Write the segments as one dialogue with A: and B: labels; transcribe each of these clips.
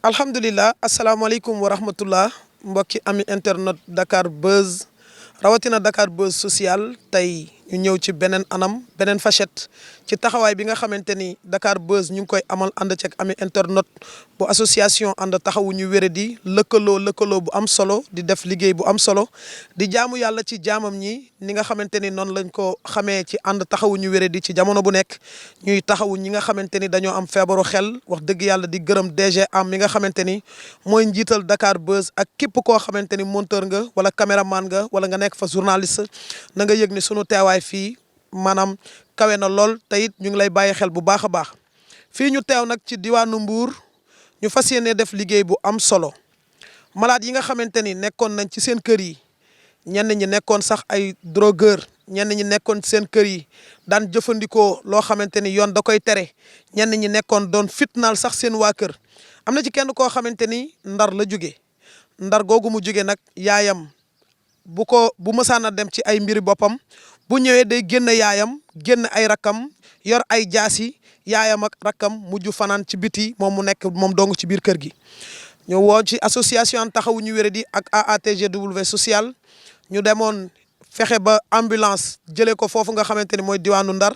A: alhamdulilah asalaamaaleykum wa rahmatullah mbokki ami internet Dakar Buzz rawatina Dakar Buzz social tey ñu ñëw ci beneen anam beneen facette ci taxawaay bi nga xamante ni Dakar Buzz ñu ngi koy amal ànd ceeg ami internet bu association ànd taxawu ñu wéradi lëkkaloo bu am solo di def liggéey bu am solo di jaamu yàlla ci jaamam ñi ni nga xamante ni noonu lañ ko xamee ci ànd taxawu ñu wéradi ci jamono bu nekk ñuy taxawu ñi nga xamante ni dañoo am feebaru xel wax dëgg yàlla di gërëm DG am mi nga xamante ni mooy njiital Dakar Buzz ak képp koo xamante ni monteur nga wala caméraman nga wala nga nekk fa journaliste na nga yëg ni sunu teewaay fii maanaam kawe na lool te it ñu ngi lay bàyyi xel bu baax a baax fii ñu teew nag ci diwaanu Mbour ñu fas yéene def liggéey bu am solo malade yi nga xamante ni nekkoon nañ ci seen kër yi ñenn ñi nekkoon sax ay drogueur ñenn ñi nekkoon ci seen kër yi daan jëfandikoo loo xamante ni yoon da koy tere ñenn ñi nekkoon doon fitnaal sax seen waa kër am na ci kenn koo xamante ni ndar la jóge ndar googu mu jóge nag yaayam bu mësaan a dem ci ay mbiri boppam bu ñëwee day génn yaayam génn ay rakkam yor ay jaasi yaayam ak rakkam mujj fanaan ci biti moom mu nekk moom dong ci biir kër gi. ñu woo ci association taxawu ñu wéradi ak AATGW social ñu demoon fexe ba ambulance jëlee ko foofu nga xamante ni mooy diwaanu Ndar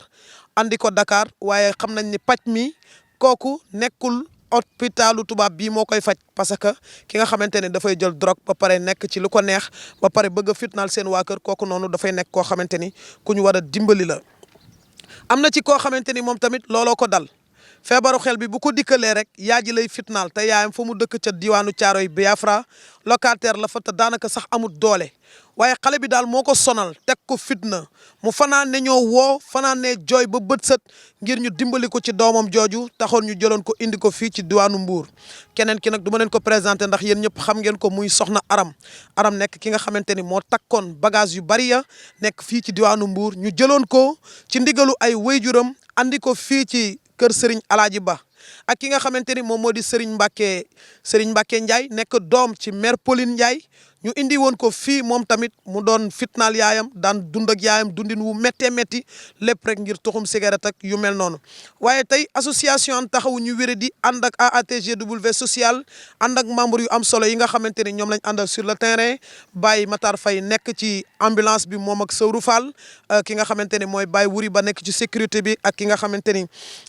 A: andi ko Dakar waaye xam nañ ni paj mi kooku nekkul. hôpitalu tubaab bii moo koy faj parce que ki nga xamante ne dafay jël drogue ba pare nekk ci lu ko neex ba pare bëgg a fitnaal seen waa kër kooku noonu dafay nekk koo xamante ni ku ñu war a dimbali la. am na ci koo xamante ni moom tamit looloo ko dal feebaru xel bi bu ko dikkalee rek yaa ji lay fitnaal te yaayam fa mu dëkk ca diwaanu Caaroy Biafra locataire la fa te daanaka sax amul doole waaye xale bi daal moo ko sonal teg ko fitna mu fanaan ne ñoo woo fanaan ne jooy ba bët sët ngir ñu dimbali ko ci doomam jooju taxoon ñu jëloon ko indi ko fii ci diwaanu Mbour. keneen ki nag du ma leen ko présenté ndax yéen ñëpp xam ngeen ko muy soxna Aram nekk ki nga xamante ni moo takkoon bagage yu bari ya nekk fii ci diwaanu Mbour ñu jëloon ko ci ndigalu ay wayjuram andi ko fii ci kër Serigne Alaaji Ba ak ki nga xamante ni moom moo di Serigne Mbacke Ndiaye nekk doom ci mère Pauline Ndiaye ñu indi woon ko fii moom tamit mu doon fitnaal yaayam daan dund ak yaayam dundin wu méttee métti lépp rek ngir tuxum cigarette ak yu mel noonu. waaye tey association taxawu ñu wéradi ànd ak AATGW social ànd ak membre yu am solo yi nga xamante ni ñoom lañ àndal sur le terrain Baye Matar Faye nekk ci ambulance bi moom ak Sawru Fall ki nga xamante ni mooy Baye Wuri ba nekk ci sécurité bi ak ki nga xamante ni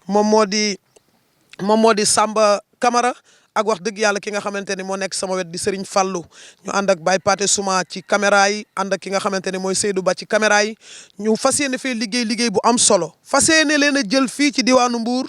A: moom moo di Samba Camara ak wax dëgg yàlla ki nga xamante ni moo nekk sama wet di Serigne Fallou ñu ànd ak Baye Paté Souma ci caméra yi ànd ak ki nga xamante ni mooy Seydou Ba ci caméra yi ñu fas yéene fee liggéey bu am solo fas yéene leen a jël fii ci diwaanu Mbour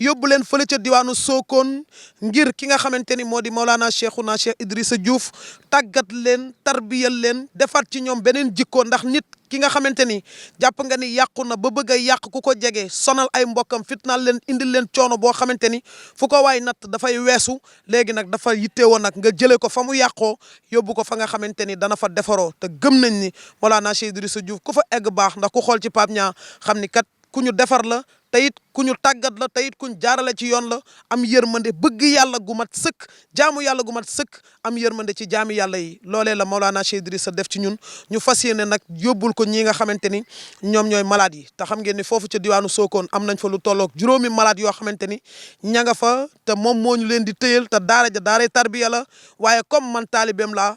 A: yóbbu leen fële ca diwaanu Sokone ngir ki nga xamante ni moo di Maulana Cheikh Idrissa Diouf tàggat leen tarbiyal leen defaat ci ñoom beneen jikko ndax nit ki nga xamante ni jàpp nga ni yàqu na ba bëgg a yàq ku ko jege sonal ay mbokkam fitnaal leen indil leen coono boo xamante ni fu ko waay natt dafay weesu léegi nag dafa yittewoo nag nga jëlee ko fa mu yàqoo yóbbu ko fa nga xamante ni dana fa defaroo te gëm nañ ni Maulana Cheikh Idrissa Diouf ku fa egg baax ndax ku xool ci Pape Niang xam ni kat ku ñu defar la te it ku ñu tàggat la te it ku ñu jaarale ci yoon la am yërmande bëgg yàlla gu mat sëkk jaamu yàlla gu mat sëkk am yërmande ci jaami yàlla yi loolee la Maulana Cheikh Idrissa def ci ñun ñu fas yéene nag yóbbul ko ñi nga xamante ni ñoom ñooy malade yi te xam ngeen ni foofu ca diwaanu Sokone am nañ fa lu tolloog juróomi malade yoo xamante ni ña nga fa te moom moo ñu leen di tëyal te daara ja daaray tarbiya la waaye comme man taalibeem laa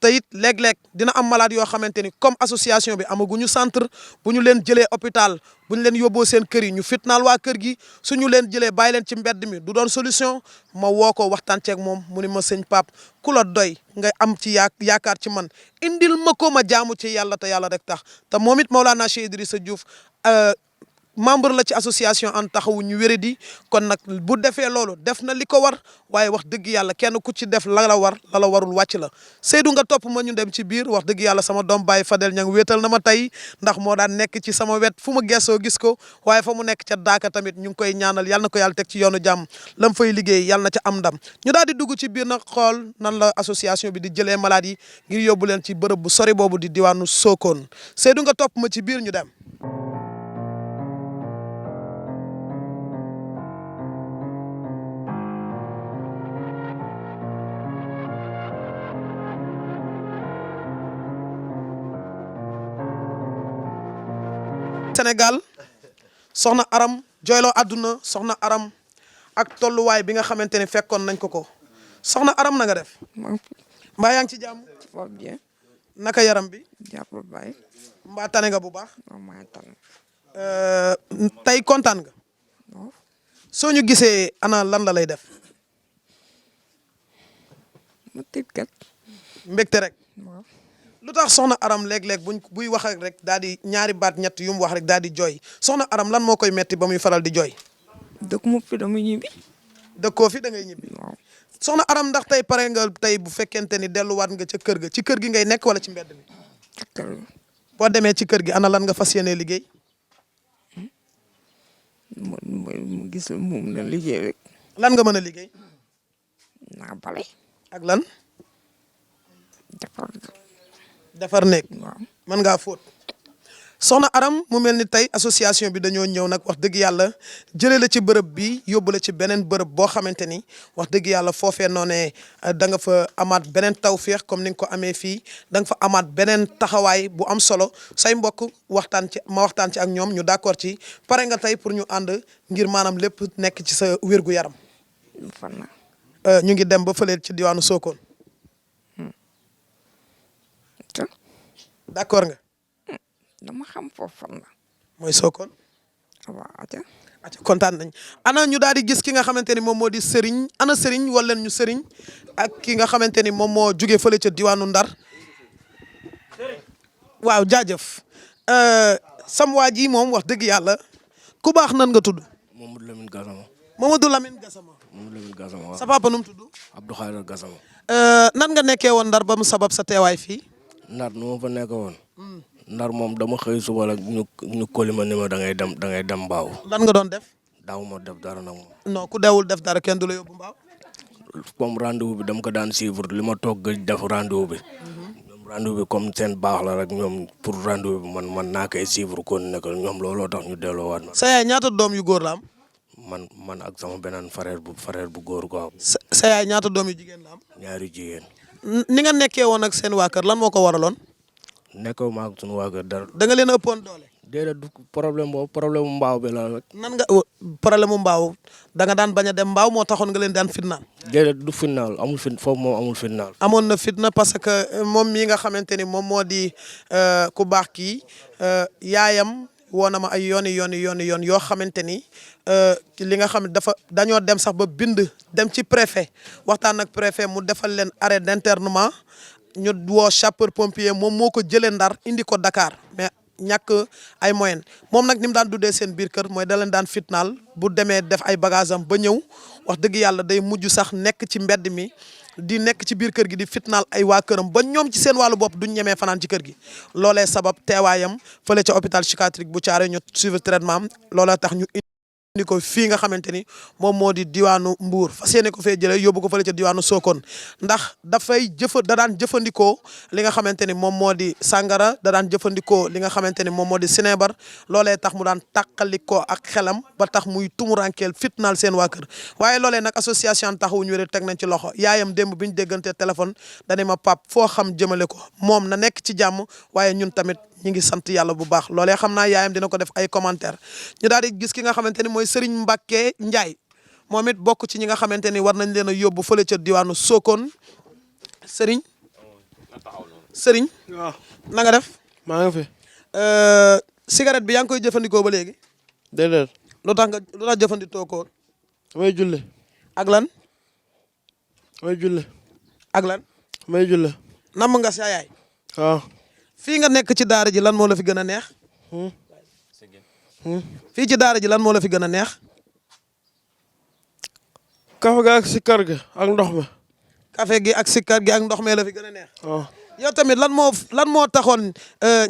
A: te it léeg-léeg dina am malade yoo xamante ni comme association bi amaguñu centre bu ñu leen jëlee hôpital bu ñu leen yóbboo seen kër yi ñu fitnaal waa kër gi suñu leen jëlee bàyyi leen ci mbedd mi du doon solution ma woo ko waxtaan ceeg moom mu ni ma sëñ Pape ku la doy nga am ci yaakaar ci man indil ma ko ma jaamu ci yàlla te yàlla rek tax te moom it Maulana Cheikh Idrissa Diouf membre la ci association ànd taxawu ñu wéradi kon nag bu defee loolu def na li ko war waaye wax dëgg yàlla kenn ku ci def la la warul wàcc la Seydou nga topp ma ñu dem ci biir wax dëgg yàlla sama doom Baye Fadel ñang wéetal na ma tey ndax moo daan nekk ci sama wet fu ma gessoo gis ko waaye fa mu nekk ca daaka tamit ñu ngi koy ñaanal yàlla na ko yàlla teg ci yoonu jàmm lam fay liggéey yàlla na ca am ndam ñu daal di dugg ci biir nag xool nan la association bi di jëlee malade yi ngir yóbbu leen ci bërëb bu sori boobu di diwaanu Sokone Seydou nga topp ma ci biir ñu dem. Sénégal soxna Aram jooyloo àdduna soxna Aram ak tolluwaay bi nga xamante ni fekkoon nañ ko soxna Aram na nga def. mbaa yaa ngi ci jàmm.
B: waaw bien.
A: naka yaram bi.
B: jàpp baay.
A: mbaa tane nga bu baax.
B: waaw maa tane.
A: tey kontaan nga. soo ñu gisee ana lan la lay def.
B: ma tiit kat.
A: mbégte rek.
B: waaw.
A: lu tax soxna Aram léeg-léeg buy wax rek daal di ñaari baat ñett yu mu wax rek daal di jooy soxna Aram lan moo koy metti ba muy faral di jooy.
B: dëkk mu fi dama ñibbi.
A: dëkkoo fi da ngay ñibbi.
B: waaw.
A: soxna Aram ndax tey pare nga tey bu fekkente ni delluwaat nga ca kër ga ci kër gi ngay nekk wala ci mbedd mi.
B: ci kër gi.
A: boo demee ci kër gi ana lan nga fas yéenee liggéey.
B: mu gis moom na liggéey rek.
A: lan nga mën a liggéey.
B: naa bale.
A: ak lan.
B: defar.
A: defar néeg.
B: waaw.
A: mën ngaa fóot. soxna Aram mu mel ni tey association bi dañoo ñëw nag wax dëgg yàlla jëlee la ci bërëb bi yóbbu la ci beneen bërëb boo xamante ni wax dëgg yàlla foofee noonee da nga fa amaat beneen tawféex comme ni nga ko amee fii da nga fa amaat beneen taxawaay bu am solo say mbokk waxtaan ci ak ñoom ñu d'accord ci pare nga tey pour ñu ànd ngir maanaam lépp nekk ci sa wérgu yaram.
B: fan la.
A: ñu ngi dem ba fële ci diwaanu Sokone. d'accord nga.
B: dama xam foofu fan la.
A: mooy Sokone.
B: waaw ati.
A: kontaan nañ ana ñu daal di gis ki nga xamante ni moom moo di Serigne ana Serigne wala ñu Serigne ak ki nga xamante ni moom moo jugee fële ca diwaanu Ndar. waaw jaajëf sam waa ji moom wax dëgg yàlla ku baax nan nga tudd.
C: Mamadou Lamine Gassama.
A: Mamadou Lamine Gassama.
C: Mamadou Lamine Gassama waaw.
A: sa papa nu mu tudd.
C: Abdou Khadir Gassama.
A: nan nga nekkee woon Ndar ba mu sabab sa teewaay fii.
C: Ndar nu ma fa nekk woon. Ndar moom dama xëy suba la ñu kolima ni ma da ngay dem mbaaw.
A: lan nga doon def.
C: daaw ma def dara nag moom.
A: non ku deewul def dara kenn du la yóbbu mbaaw.
C: comme rendez-vous bi dama ko daan suivre li ma toog gëj def rendez-vous bi. ñoom rendez-vous bi comme seen baax la rek ñoom pour rendez-vous bi man naa koy suivre kon nekk ñoom looloo tax ñu delloowaat ma.
A: sa yaay ñaata doom yu góor la am.
C: man ak sama beneen frère bu góor quoi.
A: sa yaay ñaata doom yu jigéen la am.
C: ñaari jigéen.
A: ni nga nekkee woon ak seen waa kër lan moo ko waraloon.
C: nekkoo ma ak sunu waa kër dara.
A: da nga leen a ëppoon doole.
C: déedéet du problème boobu problème mu mbaaw bi la rek.
A: nan nga problème mu mbaaw da nga daan bañ a dem mbaaw moo taxoon nga leen daan fitnaal.
C: déedéet du fitnaal amul foofu moom amul fitnaal.
A: amoon na fitna parce que moom mii nga xamante ni moom moo di ku baax kii yaayam woo na ma ay yoon yoo xamante ni li nga xam dañoo dem sax ba bind dem ci préfet waxtaan ak préfet mu defal leen arrêt d'internement ñu woo sapeur pompier moom moo ko jëlee Ndar indi ko Dakar mais ñàkk ay moyen moom nag ni mu daan dundee seen biir kër mooy da leen daan fitnaal bu demee def ay bagage am ba ñëw wax dëgg yàlla day mujj sax nekk ci mbedd mi di nekk ci biir kër gi di fitnaal ay waa këram ba ñoom ci seen wàllu bopp duñ ñemee fanaan ci kër gi loolee sabab teewaayam fële ca hôpital psychiatrique bu Thiaroye ñu suivre traitement am loolee tax ñu indi ko fii nga xamante ni moom moo di diwaanu Mbour fas yéene ko fee jëlee yóbbu ko fële ca diwaanu Sokone ndax da daan jëfandikoo li nga xamante ni moom moo di sàngara da daan jëfandikoo li nga xamante ni moom moo di sinebar loolee tax mu daan tàqalikoo ak xelam ba tax muy tumurankeel fitnaal seen waa kër waaye loolee nag association taxawu ñu teg nañ ci loxo yaayam démb bi ñu déggante téléphone dani ma pap foo xam jëmale ko moom na nekk ci jàmm waaye ñun tamit ñi ngi sant yàlla bu baax loolee xam naa yaayam dina ko def ay commentaire ñu daal di gis ki nga xamante ni mooy Serigne Mbacke Ndiaye moom it bokk ci ñi nga xamante ni war nañ leen a yóbbu fële ca diwaanu Sokone Serigne.
D: waaw
A: na nga def.
D: maa ngi fi.
A: cigarette bi yaa ngi koy jëfandikoo ba léegi.
D: déedéet.
A: lu tax jëfandikoo ko.
D: damay julle.
A: ak lan.
D: damay julle.
A: ak lan.
D: damay julle.
A: namm nga sa yaay.
D: waaw.
A: fii nga nekk ci daara ji lan moo la fi gën a neex. fii ci daara ji lan moo la fi gën a neex.
D: kafe ga ak sikkar gi ak ndox mi.
A: café gi ak sikkar gi ak ndox mee la fi gën a neex.
D: waaw.
A: yow tamit lan moo taxoon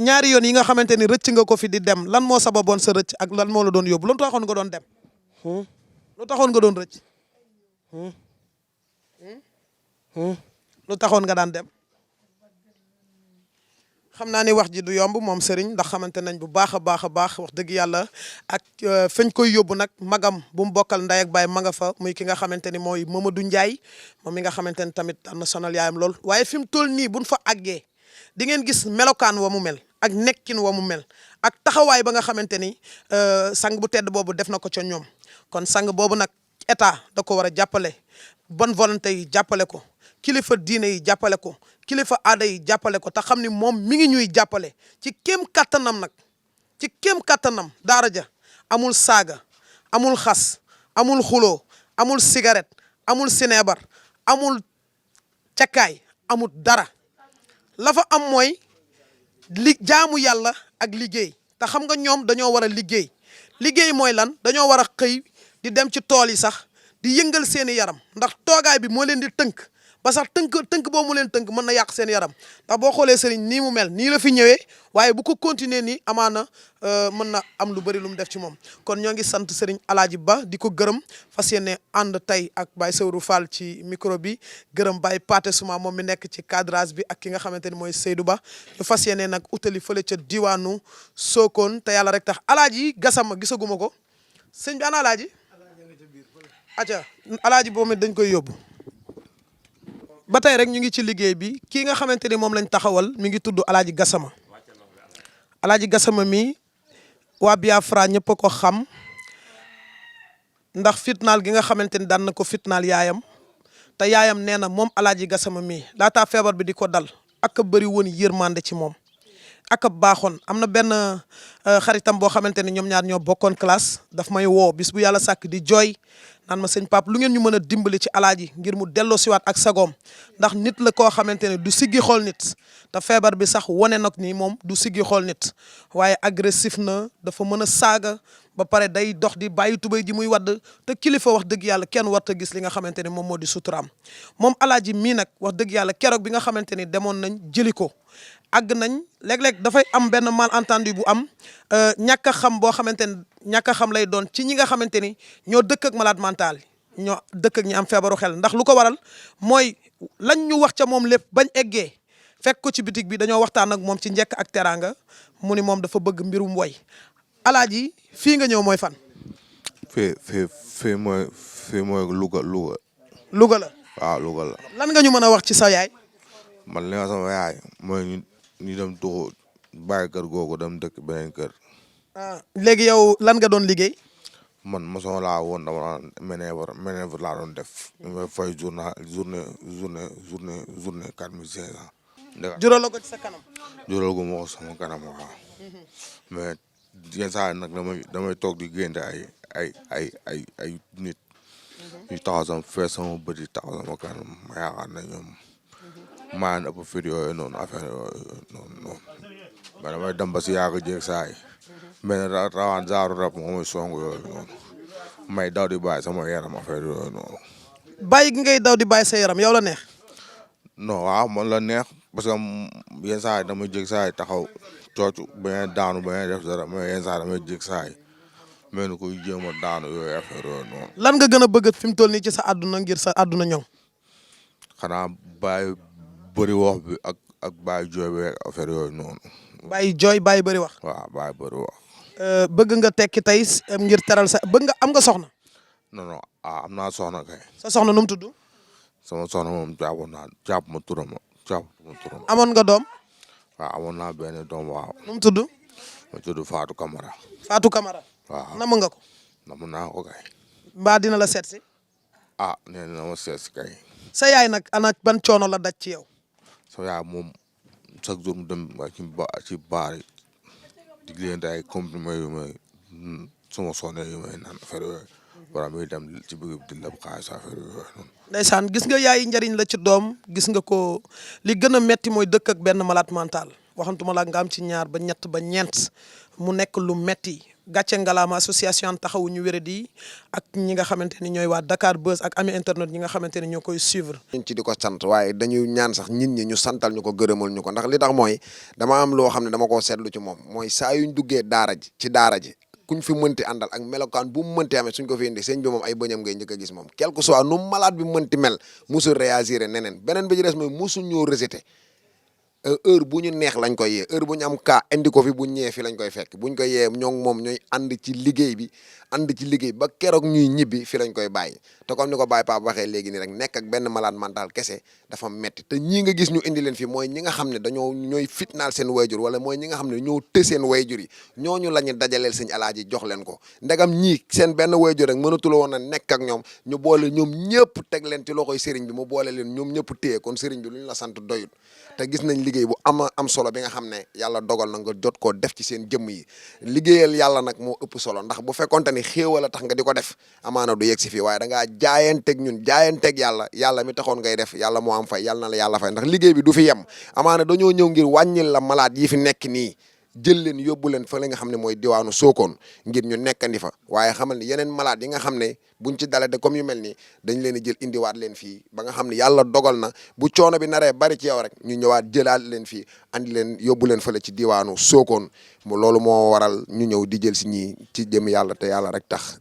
A: ñaari yoon yi nga xamante ni rëcc nga ko fi di dem lan moo sababoon sa rëcc ak lan moo la doon yóbbu lu taxoon nga doon dem. lu taxoon nga doon rëcc. lu taxoon nga daan dem. xam naa ni wax ji du yomb moom Serigne ndax xamante nañ bu baax a baax wax dëgg yàlla ak fañ koy yóbbu nag magam bu mu bokkal nday ak baay ma nga fa muy ki nga xamante ni mooy Mamadou Ndiaye moom mi nga xamante ni tamit am na sonal yaayam lool waaye fi mu toll nii buñ fa àggee di ngeen gis melokaan wa mu mel ak nekkin wa mu mel ak taxawaay ba nga xamante ni sang bu tedd boobu def na ko ca ñoom kon sang boobu nag état da ko war a jàppale bonne volonté yi jàppale ko kilifa diine yi jàppale ko kilifa aada yi jàppale ko te xam ni moom mi ngi ñuy jàppale ci kéem kattanam nag ci kéem kattanam daara ja amul saaga amul xas amul xuloo amul cigarette amul sineebar amul cakkaay amul dara la fa am mooy jaamu yàlla ak liggéey te xam nga ñoom dañoo war a liggéey liggéey mooy lan dañoo war a xëy di dem ci tool yi sax di yëngal seeni yaram ndax toogaay bi moo leen di tënk ba sax tënk boo mu leen tënk mën na yàq seen yaram ndax boo xoolee sëriñ nii mu mel nii la fi ñëwee waaye bu ko continuer nii amaana mën na am lu bëri lu mu def ci moom kon ñoo ngi sant sëriñ Alaaji Ba di ko gërëm fas yéene ànd tey ak Baye Sewru Fall ci micro bi gërëm Baye Paté Souma moom mi nekk ci cadrage bi ak ki nga xamante ni mooy Seydou Ba ñu fas yéene nag utali fële ca diwaanu Sokone te yàlla rek tax Alaaji Gassama gisaguma ko sëñ bi ana Alaaji aca Alaaji boobu dañ koy yóbbu ba tey rek ñu ngi ci liggéey bi kii nga xamante ni moom lañ taxawal mi ngi tudd Alaaji Gassama Alaaji Gassama mi waa Biafra ñëpp a ko xam ndax fitnaal gi nga xamante ni daan na ko fitnaal yaayam te yaayam nee na moom Alaaji Gassama mi laataa feebar bi di ko dal ak a bëri woon yërmande ci moom ak a baaxoon am na benn xaritam boo xamante ni ñoom ñaar ñoo bokkoon classe daf may woo bis bu yàlla sàkk di jooy naan ma sëñ Pape lu ngeen ñu mën a dimbali ci alaaji ngir mu delloo siwaat ak sagoom ndax nit la koo xamante ne du siggi xool nit te feebar bi sax wane nag ni moom du siggi xool nit waaye agressif na dafa mën a saaga ba pare day dox di bàyyi tubéy ji muy wadd te kilifa wax dëgg yàlla kenn war ta gis li nga xamante ne moom moo di suturaam moom alaaji mii nag wax dëgg yàlla keroog bi nga xamante ni demoon nañ jëli ko àgg nañ léeg-léeg dafay am benn malentendu bu am ñàkk a xam boo xamante ni ñàkk a xam lay doon ci ñi nga xamante ni ñoo dëkk ak malade mental ñoo dëkk ak ñi am feebaru xel ndax lu ko waral mooy lañ ñu wax ca moom lépp bañ eggee fekk ko ci bitig bi dañoo waxtaan ak moom ci njëkk ak teraanga mu ni moom dafa bëgg mbirum woy alaaji fii nga ñëw mooy fan.
E: fii mooy Louga.
A: Louga la.
E: waaw Louga la.
A: lan nga ñu mën a wax ci sa yaay.
E: man li nga sama yaay mooy ñu dem tuxu bàyyi kër googu dem dëkk beneen kër.
A: léegi yow lan nga doon liggéey.
E: man maçon laa woon dama manœuvre laa doon def. ma fay journée 4500.
A: jural la ko ci sa kanam.
E: jural ko ma ko sama kanam waaw. mais yenn saa yi nag damay toog di génte ay nit. ñu taxaw sama fees sama bët yi taxaw sama kanam ma yaakaar na ñoom. maa ngi ëpp fit yooyu noonu affaire yooyu noonu mais damay dem ba si yàgg jéeg saa yi mais rawaan zaaru rab moo may song yooyu noonu may daw di bàyyi sama yaram affaire yooyu noonu.
A: bàyyi gi ngay daw di bàyyi sa yaram yow la neex.
E: non waaw man la neex parce que yenn saa yi damay jéeg saa yi taxaw coocu ba daanu ba def dara mais yenn saa yi damay jéeg saa yi mais ni koy jéem a daanu yooyu affaire yooyu noonu.
A: lan nga gën a bëgg fi mu toll nii ci sa àdduna ngir sa àdduna ñoŋ.
E: xanaa bàyyi bëri wax bi ak bàyyi jooy bi affaire yooyu noonu.
A: bàyyi jooy bàyyi bëri wax.
E: waaw bàyyi bëri wax.
A: bëgg nga tekki tey ngir teral sa bëgg nga am nga soxna.
E: non am naa soxna kay.
A: sa soxna nu mu tudd.
E: sama soxna moom jàpp ma turam.
A: amoon nga doom.
E: waaw amoon naa benn doom waaw.
A: nu mu tudd.
E: ma tudd Fatou Camara.
A: Fatou Camara.
E: waaw
A: namm nga ko.
E: namm naa ko kay.
A: mbaa dina la seet si.
E: nee na ma seet si kay.
A: sa yaay nag ana ban coono la daj ci yow.
E: sa yaay moom chaque jour mu dem ci baar yi di leen ay comprimés yu may sama soxna yu may naan affaire yooyu wala muy dem ci bëgg di leb xaalis affaire yooyu noonu.
A: ndeysaan gis nga yaay njariñ la ci doom gis nga ko li gën a metti mooy dëkk ak benn malade mental waxantuma la nga am ci ñaar ba ñett ba ñeent mu nekk lu metti gàcce ngalaama association taxawu ñu wéradi ak ñi nga xamante ni ñooy waa Dakar Buzz ak ami internet ñi nga xamante ni ñoo koy suivre.
F: ñu ci di ko sant waaye dañuy ñaan sax nit ñi ñu santal ñu ko gërëmal ñu ko ndax li tax mooy dama am loo xam ne dama koo seetlu ci moom mooy saa yuñ duggee daara ji kuñ fi mënti àndal ak melokaan bu mu mënti amee suñ ko fi indi sëñ bi moom ay bëñam ngay njëkk a gis moom quel que soit nu malade bi mënti mel musul réagir neneen beneen bi ci des mooy musul ñoo rejeté heure bu ñu neex lañ koy yee heure bu ñu am cas indi ko fi bu ñëwee fi lañ koy fekk buñ ko yee ñoo moom ñooy ànd ci liggéey bi ba keroog ñuy ñibbi fi lañ koy bàyyi te comme ni ko Baye Pape waxee léegi nii rek nekk ak benn malade mental kese dafa metti te ñii nga gis ñu indi leen fi mooy ñi nga xam ne ñooy fitnaal seen wayjur wala mooy ñi nga xam ne ñoo të seen wayjur yi ñooñu la ñu dajaleel sëñ Alaaji jox leen ko ndegam ñii seen benn wayjur rek mënatula woon a nekk ak ñoom ñu boole ñoom ñëpp teg leen ci loxoy sëriñ bi mu boole leen ñoom ñëpp téye kon sëriñ bi lu ñu la sant doyut te gis nañ liggéey bu am solo bi nga xam ne yàlla dogal na nga jot koo def ci seen jëmm yi liggéeyal yàlla nag moo ëpp solo ndax bu fekkonte ni xéewal a tax nga di ko def amaana du yegg si fii waaye da ngaa jaayanteeg yàlla mi taxoon ngay def yàlla moo am fay yàlla na la yàlla fay ndax liggéey bi du fi yem amaana dañoo ñëw ngir wàññil la malade yi fi nekk nii jël leen yóbbu leen fa la nga xam ne mooy diwaanu Sokone ngir ñu nekkandi fa waaye xamal ni yeneen malade yi nga xam ne buñ ci dale de comme yu mel nii dañ leen di jël indiwaat leen fii ba nga xam ne yàlla dogal na bu coono bi naree bari ci yow rek ñu ñëwaat jëlaat leen fii andi leen yóbbu leen fële ci diwaanu Sokone loolu moo waral ñu ñëw di jël si ñii ci jëm yàlla te yàlla rek tax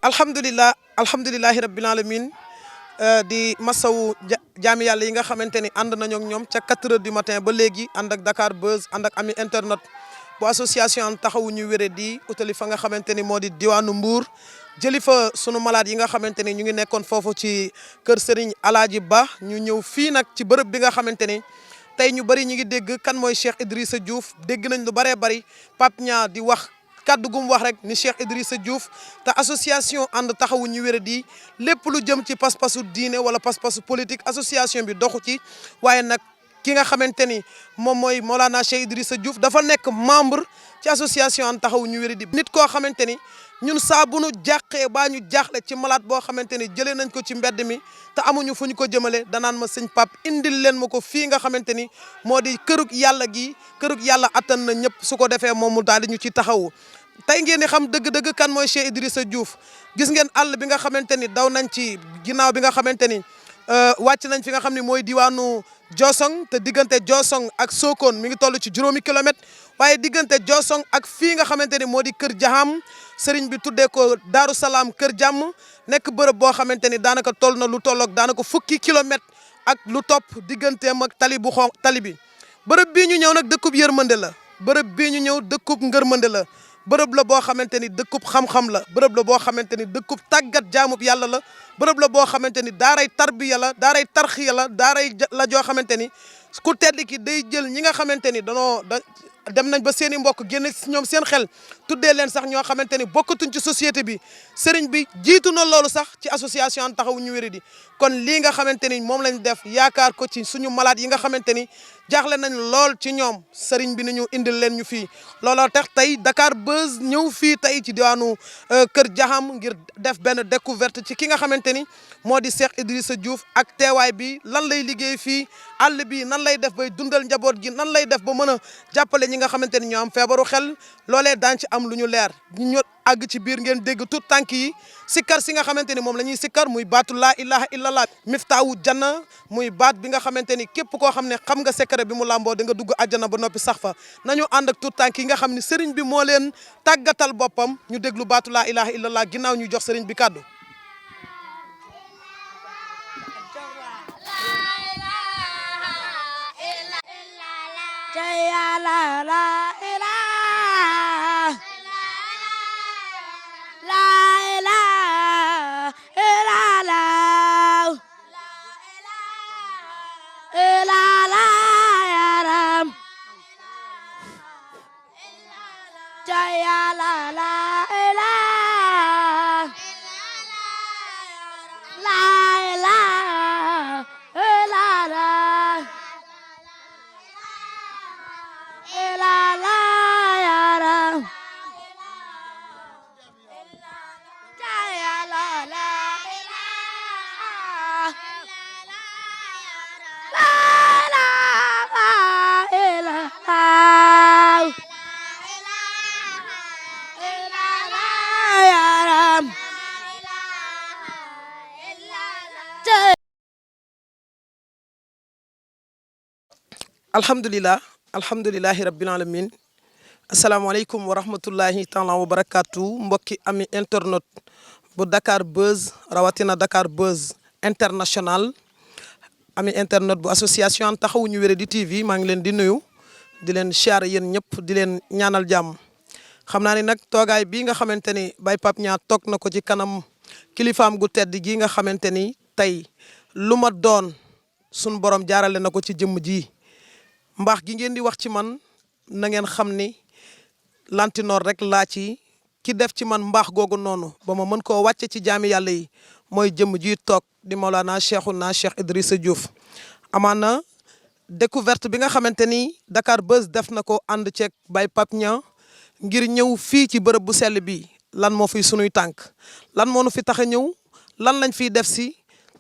A: alhamdulilahi rabbil alamin di masawu jaami yàlla yi nga xamante ni ànd nañoo ak ñoom ca 4 heures du matin ba léegi ànd ak Dakar Buzz ànd ak ami internet bu association taxawu ñu wéré di utali fa nga xamante ni moo di diwaanu Mbour jëli fa sunu malade yi nga xamante ni ñu ngi nekkoon foofu ci kër Serigne Alaaji Ba ñu ñëw fii nag ci bërëb bi nga xamante ni tey ñu bëri ñu ngi dégg kan mooy Cheikh Idrissa Diouf dégg nañ lu bëree bëri Pape Niang di wax kaddu gu mu wax rek ni Cheikh Idrissa Diouf te association ànd taxawu ñu wéré di lépp lu jëm ci pas-pasu diine wala pas-pasu politique association bi doxu ci waaye nag ki nga xamante ni moom mooy Mawlana Cheikh Idrissa Diouf dafa nekk membre ci association ànd taxawu ñu wéré di nit koo xamante ni ñun saa bu nu jàqee baa ñu jaaxle ci malade boo xamante ni jëlee nañ ko ci mbedd mi te amuñu fu ñu ko jëmale danaan ma sëñ Pape indil leen ma ko fii nga xamante ni moo di kërug yàlla gi kërug yàlla attan na ñëpp su ko defee moom mu daal di ñu ci taxawu. tey ngeen di xam dëgg-dëgg kan mooy Cheikh Idrissa Diouf gis ngeen àll bi nga xamante ni daw nañ ci ginnaaw bi nga xamante ni wàcc nañ fi nga xam ne mooy diwaanu Diosong te diggante Diosong ak Sokone mi ngi toll ci 5 kilomètres waaye diggante Diosong ak fii nga xamante ni moo di Kër Jaham sëriñ bi tuddee ko Daaru Salaam Kër Jàmm nekk bërëb boo xamante ni daanaka toll na lu tolloog daanaka fukki kilomètres ak lu topp digganteem ak tali bu xonq tali bi bërëb bii ñu ñëw nag dëkkub yërmande la bërëb bii ñu ñëw dëkkub ngërmande la bërëb la boo xamante ni dëkkub xam-xam la bërëb la boo xamante ni dëkkub tàggat jaamub yàlla la bërëb la boo xamante ni daaray tarbiya la daaray tarxiya la daaray la joo xamante ni ku tedd ki day jël ñi nga xamante ni dem nañ ba seen i mbokk génne ñoom seen xel tuddee leen sax ñoo xamante ni bokkatuñ ci société bi sëriñ bi jiitu na loolu sax ci association taxawu ñu wéré di kon lii nga xamante ni moom lañ def yaakaar ko ci suñu malade yi nga xamante ni jaaxle nañ lool ci ñoom sëriñ bi nañu indil leen ñu fii looloo tax tey Dakar Buzz ñëw fii tey ci diwaanu Kër Jaham ngir def benn découverte ci ki nga xamante ni moo di Cheikh Idrissa Diouf ak teewaay bi lan lay liggéey fii àll bi nan lay def bay dundal njaboot gi nan lay def ba mën a jàppale ñi nga xamante ni ñoo am feebaru xel loolee daan ci am lu ñu leer ñu àgg ci biir ngeen dégg tout tànk yi sikkar si nga xamante ni moom la ñuy sikkar muy baatu laa ilaha illallah miftaawu janna muy baat bi nga xamante ni képp koo xam ne xam nga secret bi mu làmboo da nga dugg àjjana ba noppi sax fa nañu ànd ak tout tànk yi nga xam ne sëriñ bi moo leen tàggatal boppam ñu déglu baatu laa ilaha illallah ginnaaw ñu jox sëriñ bi kàddu alhamdulilahi rabbil alamin asalaamaaleykum wa rahmatullahi taala wa barakatu mbokki ami internet bu Dakar Buzz rawatina Dakar Buzz international ami internet bu association taxawu ñu wéré di TV maa ngi leen di nuyu di leen siyaar yéen ñëpp di leen ñaanal jàmm xam naa ni nag toogaay bii nga xamante ni Baye Pape Niang toog na ko ci kanam kilifaam gu tedd gi nga xamante ni tey lu ma doon sun borom jaarale na ko ci jëmm ji mbaax gi ngeen di wax ci man na ngeen xam ni lantinoor rek laa ci ki def ci man mbaax googu noonu ba ma mën koo wàcce ci jaami yàlla yi mooy jëmm ji toog di Mawlana Cheikhouna Cheikh Idrissa Diouf amaana découverte bi nga xamante ni Dakar Buzz def na ko ànd ceeg Baye Pape Niang ngir ñëw fii ci bërëb bu sell bi lan moo fiy sunuy tànk lan moo nu fi tax a ñëw lan lañ fiy def si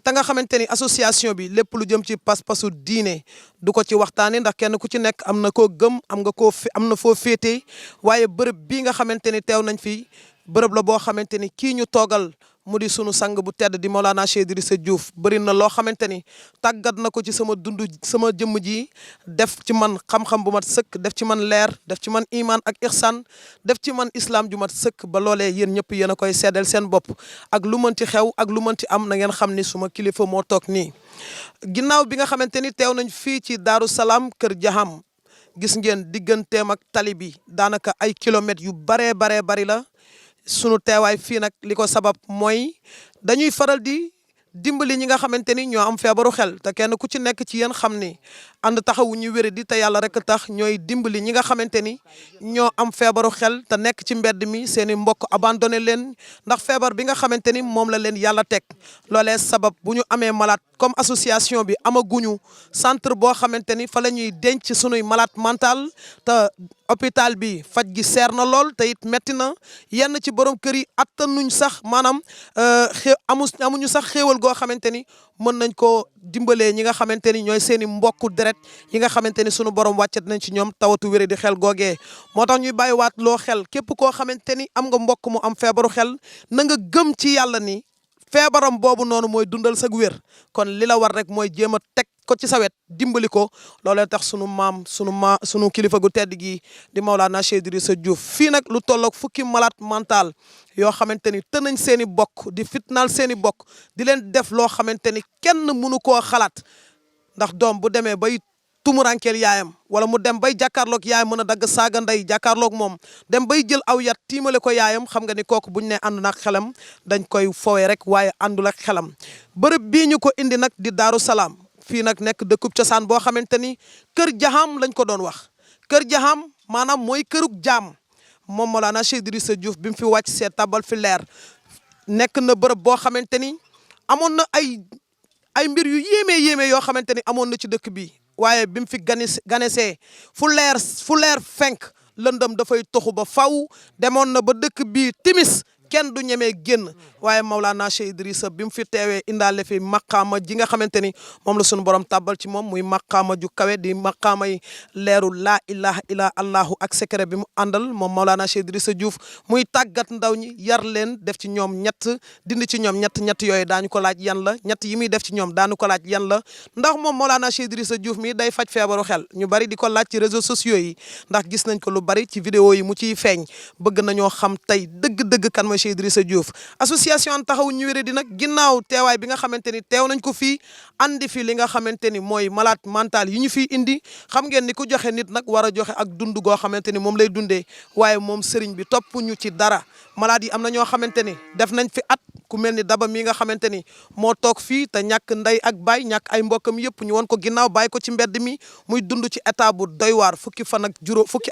A: te nga xamante ni association bi lépp lu jëm ci pas-pasu diine du ko ci waxtaanee ndax kenn ku ci nekk am na koo gëm am na foo féete waaye bërëb bii nga xamante ni teew nañ fi bërëb la boo xamante ni kii ñu toogal mu di sunu sang bu tedd di Maulana Cheikh Idrissa Diouf bëri na loo xamante ni tàggat na ko ci sama dund sama jëmm ji def ci man xam-xam bu mat sëkk def ci man leer def ci man iman ak ihsan def ci man islam ju mat sëkk ba loolee yéen ñëpp yéen a koy seddal seen bopp ak lu mënti xew ak lu mënti am na ngeen xam ni suma kilifa moo toog nii. ginnaaw bi nga xamante ni teew nañ fii ci Daaru Salaam Kër Jaham gis ngeen digganteem ak tali bi daanaka ay kilomètres yu baree bari la. sunu teewaay fii nag li ko sabab mooy dañuy faral di dimbali ñi nga xamante ni ñoo am feebaru xel te kenn ku ci nekk ci yéen xam ni ànd taxawu ñu wéri di te yàlla rek tax ñooy dimbali ñi nga xamante ni ñoo am feebaru xel te nekk ci mbedd mi seen i mbokk abandonné leen ndax feebar bi nga xamante ni moom la leen yàlla teg loolee sabab bu ñu amee malade comme association bi amaguñu centre boo xamante ni fa la ñuy denc sunuy malade mental te hôpital bi faj gi seer na lool te it metti na yenn ci borom kër yi attanuñ sax maanaam amuñu sax xéewal goo xamante ni mën nañ koo dimbalee ñi nga xamante ni ñooy seen i mbokku deret yi nga xamante ni sunu borom wàccet nañ ci ñoom tawatu wéré di xel googee moo tax ñuy bàyyiwaat loo xel képp koo xamante ni am nga mbokk mu am feebaru xel na nga gëm ci yàlla ni feebaram boobu noonu mooy dundal sag wér kon li la war rek mooy jéem a teg ko ci sa wet dimbali ko loolee tax sunu kilifa gu tedd gi di Maulana Cheikh Idrissa Diouf fii nag lu tolloog fukki malade mental yoo xamante ni te nañ seen i bokk di fitnaal seen i bokk di leen def loo xamante ni kenn mënu koo xalaat ndax doom bu demee bay tumurankeel yaayam wala mu dem bay jàkkaarloog yaayam mën a dagg saaga ndey jàkkaarloog moom dem bay jël aw yat tiimale ko yaayam xam nga ni kooku buñ ne ànd nag xelam dañ koy fowee rek waaye àndul ak xelam bërëb bii ñu ko indi nag di Daaru Salaam fii nag nekk dëkkub cosaan boo xamante ni Kër Jaham lañ ko doon wax Kër Jaham maanaam mooy kërug jaam moom Maulana Cheikh Idrissa Diouf bi mu fi wàcc see tabal fi leer nekk na bërëb boo xamante ni amoon na ay mbir yu yéeme yoo xamante ni amoon na ci dëkk bi waaye bi mu fi ganesee fu leer fenk lëndëm dafay toxu ba faw demoon na ba dëkk bi timis kenn du ñemee génn waaye Maulana Cheikh Idrissa bi mu fi teewee indaale fi maqaama ji nga xamante ni moom la suñu borom tàbbal ci moom muy maqaama ju kawe di maqaama yi leeru laa ilaha illa allahu ak secret bi mu àndal moom Maulana Cheikh Idrissa Diouf muy tàggat ndaw ñi yar leen def ci ñoom ñett dindi ci ñoom ñett yooyu daañu ko laaj yan la ñett yi muy def ci ñoom daanu ko laaj yan la ndax moom Maulana Cheikh Idrissa Diouf mi day faj feebaru xel ñu bari di ko laaj ci réseaux sociaux yi ndax gis nañ ko lu bari ci vidéo yi mu ciy feeñ bëgg nañoo xam tey dëgg-dëgg kan mooy Cheikh Idrissa Diouf association taxawu ñu wéré di nag ginnaaw teewaay bi nga xamante ni teew nañ ko fii andi fi li nga xamante ni mooy malade mental yi ñu fiy indi xam ngeen ni ku joxe nit nag war a joxe ak dund goo xamante ni moom lay dundee waaye moom sëriñ bi topp ñu ci dara malade yi am na ñoo xamante ni def nañ fi at ku mel ni daba mi nga xamante ni moo toog fii te ñàkk ndey ak baay ñàkk ay mbokkam yëpp ñu won ko ginnaaw bàyyi ko ci mbedd mi muy dund ci état bu doy waar fukki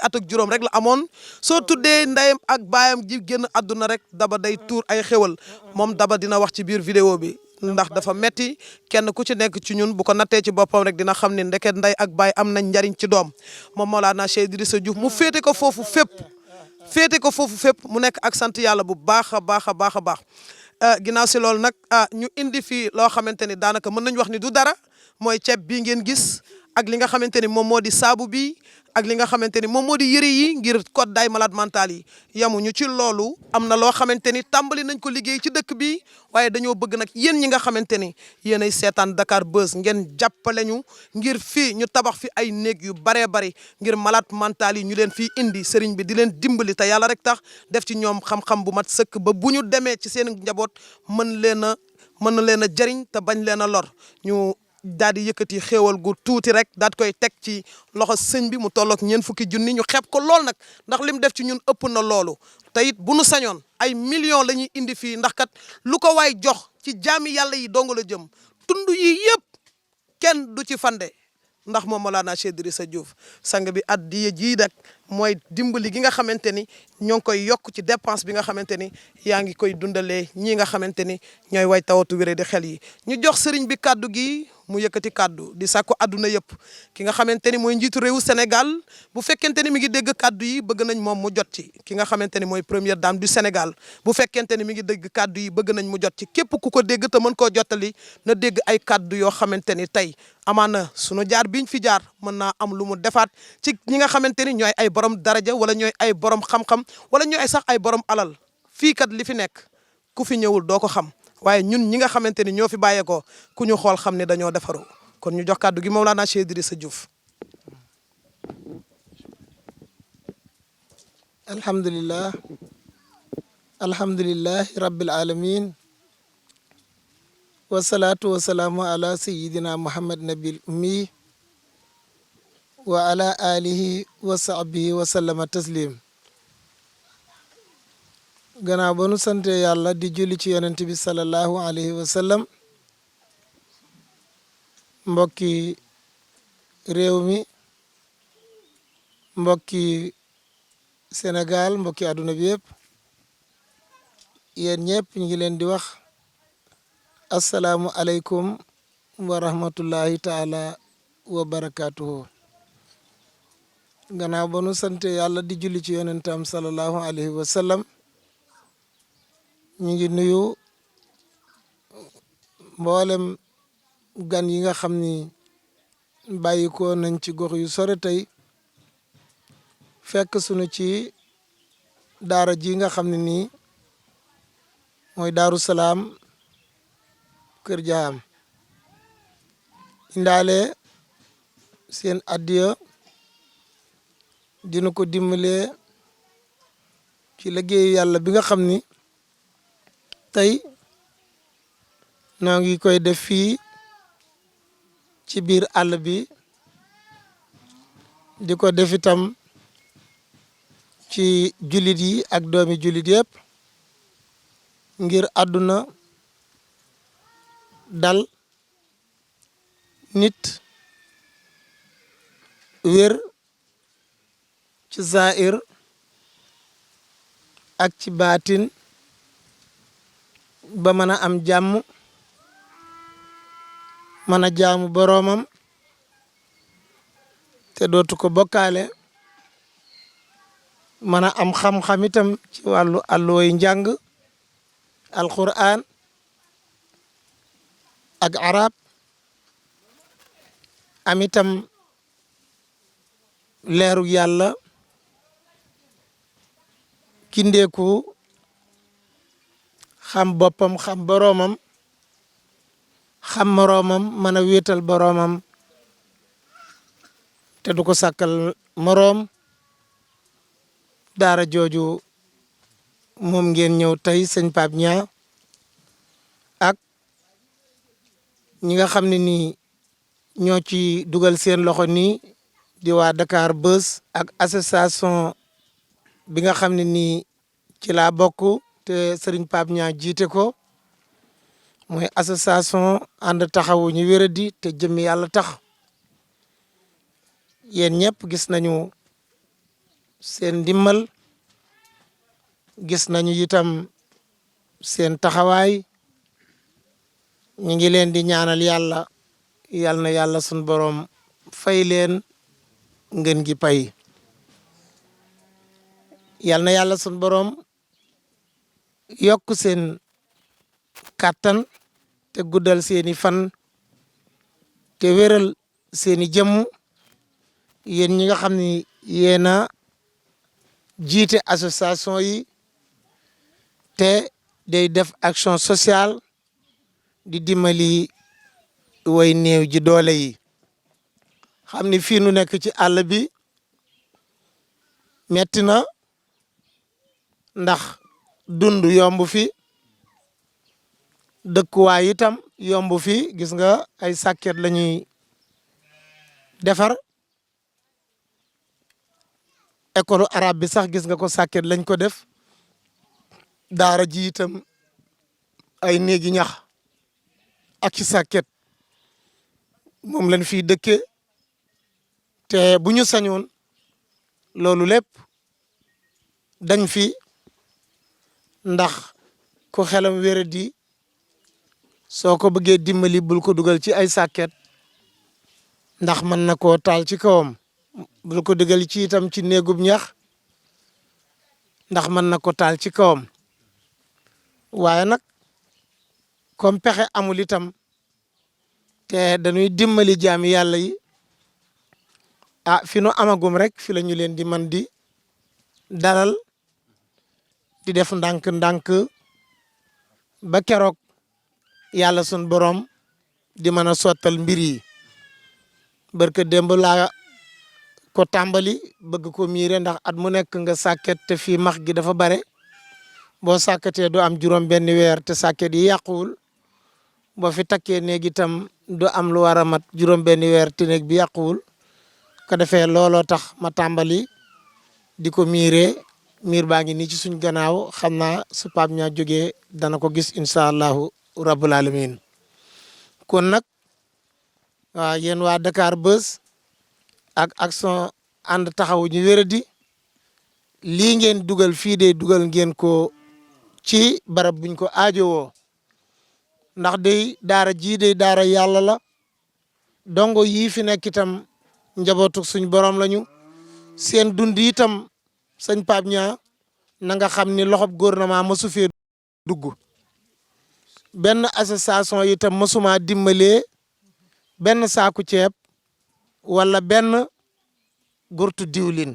A: at ak juróom rek la amoon soo tuddee ndeyam ak baayam ji génn àdduna rek daba day tuur ay xéwal moom daba dina wax ci biir vidéo bi ndax dafa metti kenn ku ci nekk ci ñun bu ko nattee ci boppam rek dina xam ne ndeket ndey ak baay am nañ njariñ ci doom moom Maulana Cheikh Idrissa Diouf mu féete ko foofu fépp mu nekk ak sant yàlla bu baax a baax ginnaaw si loolu nag ñu indi fii loo xamante ni daanaka mën nañu wax ni du dara mooy ceeb bii ngeen gis ak li nga xamante ni moom moo di saabu bi ak li nga xamante ni moom moo di yëre yi ngir koddaay malade mental yi yamuñu ci loolu am na loo xamante ni tàmbali nañ ko liggéey ci dëkk bi waaye dañoo bëgg nag yéen ñi nga xamante ni yéenay seetaan Dakar Buzz ngeen jàppale ñu ngir fii ñu tabax fi ay néeg yu baree bari ngir malade mental yi ñu leen fii indi sëriñ bi di leen dimbali te yàlla rek tax def ci ñoom xam-xam bu mat sëkk ba bu ñu demee ci seen njaboot mën na leen a jëriñ te bañ leen a lor ñu daal di yëkkati xéewal gu tuuti rek daal di koy teg ci loxo sëñ bi mu tolloog ñeent fukki junni ñu xeeb ko lool nag ndax lim def ci ñun ëpp na loolu te it bu nu sañoon ay millions la ñuy indi fii ndax kat lu ko waay jox ci jaami yàlla yi dong la jëm tund yi yëpp kenn du ci fande ndax moom Maulana Cheikh Idrissa Diouf sang bi addiya jii nag mooy dimbali gi nga xamante ni ñoo ngi koy yokk ci dépense bi nga xamante ni yaa ngi koy dundalee ñii nga xamante ni ñooy way tawatu wéré di xel yi ñu jox sëriñ bi kàddu gi mu yëkkati kàddu di sàkku àdduna yëpp ki nga xamante ni mooy njiitu réewu Sénégal bu fekkente ni mi ngi dégg kàddu yi bëgg nañ moom mu jot ci ki nga xamante ni mooy première dame du Sénégal bu fekkente ni mi ngi dégg kàddu yi bëgg nañ mu jot ci képp ku ko dégg te mën koo jottali na dégg ay kàddu yoo xamante ni tey amaana sunu jaar biñ fi jaar mën naa am lu mu defaat ci ñi nga xamante ni ñooy ay borom daraja wala ñooy ay borom xam-xam wala ñooy sax ay borom alal fii kat li fi nekk ku fi ñëwul doo ko xam waaye ñun ñi nga xamante ni ñoo fi bàyyeekoo ku ñu xool xam ne dañoo defaru kon ñu jox kàddu gi Mawlana Cheikh Idrissa Diouf.
G: alhamdulillahi rabbil alamin wasalaatu wasalaamu ala sayidina muhammad nabil ummi wa ala alihi wa sahbihi wa sallama taslim gannaaw ba nu sante yàlla di julli ci yonent bi sallallahu alayhi wa sallam mbokki réew mi mbokki Sénégal mbokki àdduna bi yëpp yéen ñëpp ñu ngi leen di wax asalaamu aleykum wa rahmatullahi taala wa barakaatuhu gannaaw ba nu sante yàlla di julli ci yonentam sallallahu alayhi wa sallam ñu ngi nuyu mboolem gan yi nga xam ni bàyyi ko nañ ci gox yu sore tey fekk sunu ci daara ji nga xam ne nii mooy Daaru Salaam Kër Jaam indaale seen addiya dina ko dimbalee ci liggéeyu yàlla bi nga xam ni tey noo ngi koy def fii ci biir àll bi di ko def itam ci jullit yi ak doomi jullit yëpp ngir àdduna dal nit wér ci zaahir ak ci baatin ba mën a am jàmm mën a jaamu boroomam te dootu ko bokkaale mën a am xam-xam itam ci wàllu àlluway njàng alquran ak arab am itam leeru yàlla kindeeku xam boppam xam boroomam xam moroomam mën a wéetal boroomam te du ko sàkkal moroom daara jooju moom ngeen ñëw tey sëñ Pape Niang ak ñi nga xam ne nii ñoo ci dugal seen loxo nii di waa Dakar Buzz ak association bi nga xam ne nii ci laa bokk te sëriñ Pape Niang jiite ko mooy association ànd taxawu ñu wéradi te jëmmi yàlla tax yéen ñëpp gis nañu seen ndimbal gis nañu itam seen taxawaay ñu ngi leen di ñaanal yàlla yal na yàlla sun borom fay leen ngeen gi pay yal na yàlla sun borom yokk seen kàttan te guddal seeni fan te wéral seeni jëmm yéen ñi nga xam ni yéen a jiite association yi te day def action sociale di dimbali way néew ji doole yi xam ni fii nu nekk ci àll bi metti na ndax dund yomb fi dëkkuwaay itam yomb fi gis nga ay sàkket la ñuy defar école arabe bi sax gis nga ko sàkket lañ ko def daara ji itam ay néegi ñax ak ci sàkket moom lañ fiy dëkke te bu ñu sañoon loolu lépp dañ fi ndax ku xelam wéradi soo ko bëggee dimbali bul ko dugal ci ay sàkket ndax mën na koo taal ci kawam bul ko dugal ci itam ci néegub ñax ndax mën na ko taal ci kawam waaye nag comme pexe amul itam te dañuy dimbali jaami yàlla yi ah fi nu amagum rek fi la ñu leen di man di dalal di def ndànk-ndànk ba keroog yàlla sun borom di mën a sottal mbir yi barke démb laa ko tàmbali bëgg ko miire ndax at mu nekk nga sàkket te fii max gi dafa bare boo sàkketee du am juróom benn weer te sàkket yi yàquwul boo fi takkee néeg itam du am lu war a mat juróom benn weer te néeg bi yàquwul ko defee looloo tax ma tàmbali di ko miiree miir baa ngi nii ci suñ gannaaw xam naa su Pape Niang jógee dana ko gis incha allahu rabbul alamin kon nag waaw yéen waa Dakar Buzz ak action ànd taxawu ñu wéradi lii ngeen dugal fii de dugal ngeen ko ci barab buñ ko aajowoo ndax day daara jii day daara yàlla la dongo yii fi nekk itam njabootu suñ borom lañu seen dund itam sëñ Pape Niang na nga xam ni loxob gouvernement mosu fee dugg benn association itam mosuma dimbalee benn saaku ceeb wala benn gurtu diwlin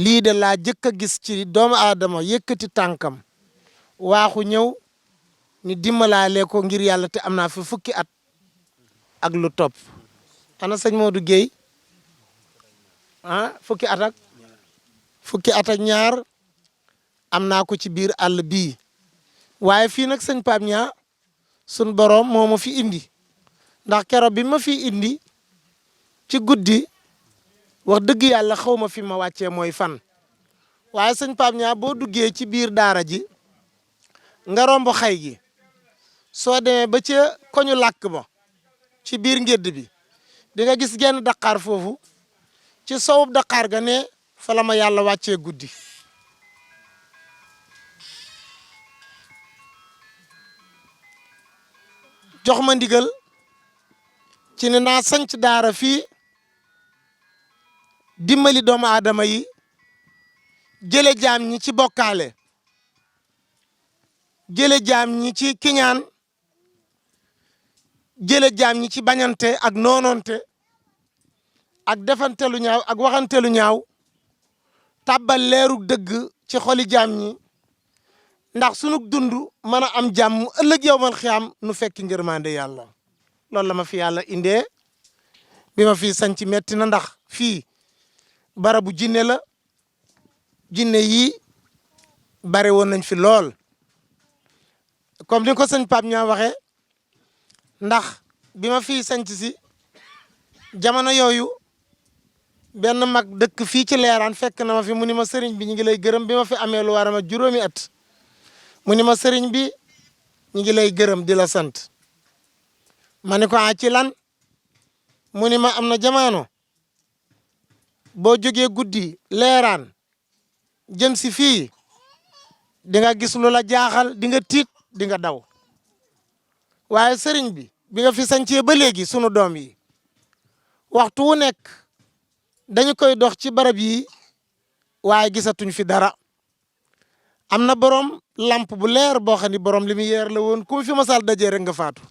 G: lii de laa jëkk a gis ci doomu aadama yëkkati tànkam waaxu ñëw ni dimbalaale ko ngir yàlla te am naa fi fukki at ak lu topp ana sëñ Modou Guèye fukki at ak ñaar am naa ko ci biir àll bii waaye fii nag sëñ Pape Niang sun borom moo ma fi indi ndax keroog bi ma fi indi ci guddi wax dëgg yàlla xaw ma fi ma wàccee mooy fan waaye sëñ Pape Niang boo duggee ci biir daara ji nga romb xay gi soo demee ba ca koñu làkk ba ci biir ngédd bi di nga gis genn daqaar foofu ci sowub daqaar ga ne fa la ma yàlla wàccee guddi jox ma ndigal ci ne naa sanc daara fii dimbali doomu aadama yi jële jaam ñi ci bokkaale jële jaam ñi ci kiñaan jële jaam ñi ci bañante ak noononte ak defante lu ñaaw ak waxante lu ñaaw tàbbal leerug dëgg ci xoli jaam ñi ndax sunug dund mën a am jàmm ëllëg yowmal xiyaam nu fekki ngërmande yàlla loolu la ma fi yàlla indee bi ma fi sanc metti na ndax fii barabu jinne la jinne yi bare woon nañ fi lool comme ni ko sëñ Pape Niang waxee ndax bi ma fi sanc si jamono yooyu benn mag dëkk fii ci leeraan fekk na ma fi mu ni ma sëriñ bi ñu ngi lay gërëm bi ma fi amee lu war a ma juróomi at mu ni ma sëriñ bi ñu ngi lay gërëm di la sant ma ne ko ci lan mu ni ma am na jamono boo jógee guddi leeraan jëm si fii di nga gis lu la jaaxal di nga tiit di nga daw waaye sëriñ bi nga fi sancee ba léegi sunu doom yi waxtu wu nekk dañu koy dox ci barab yi waaye gisatuñ fi dara am na borom lamp bu leer boo xam ni borom lumière la woon ku mu fi masal dajee rek nga faatu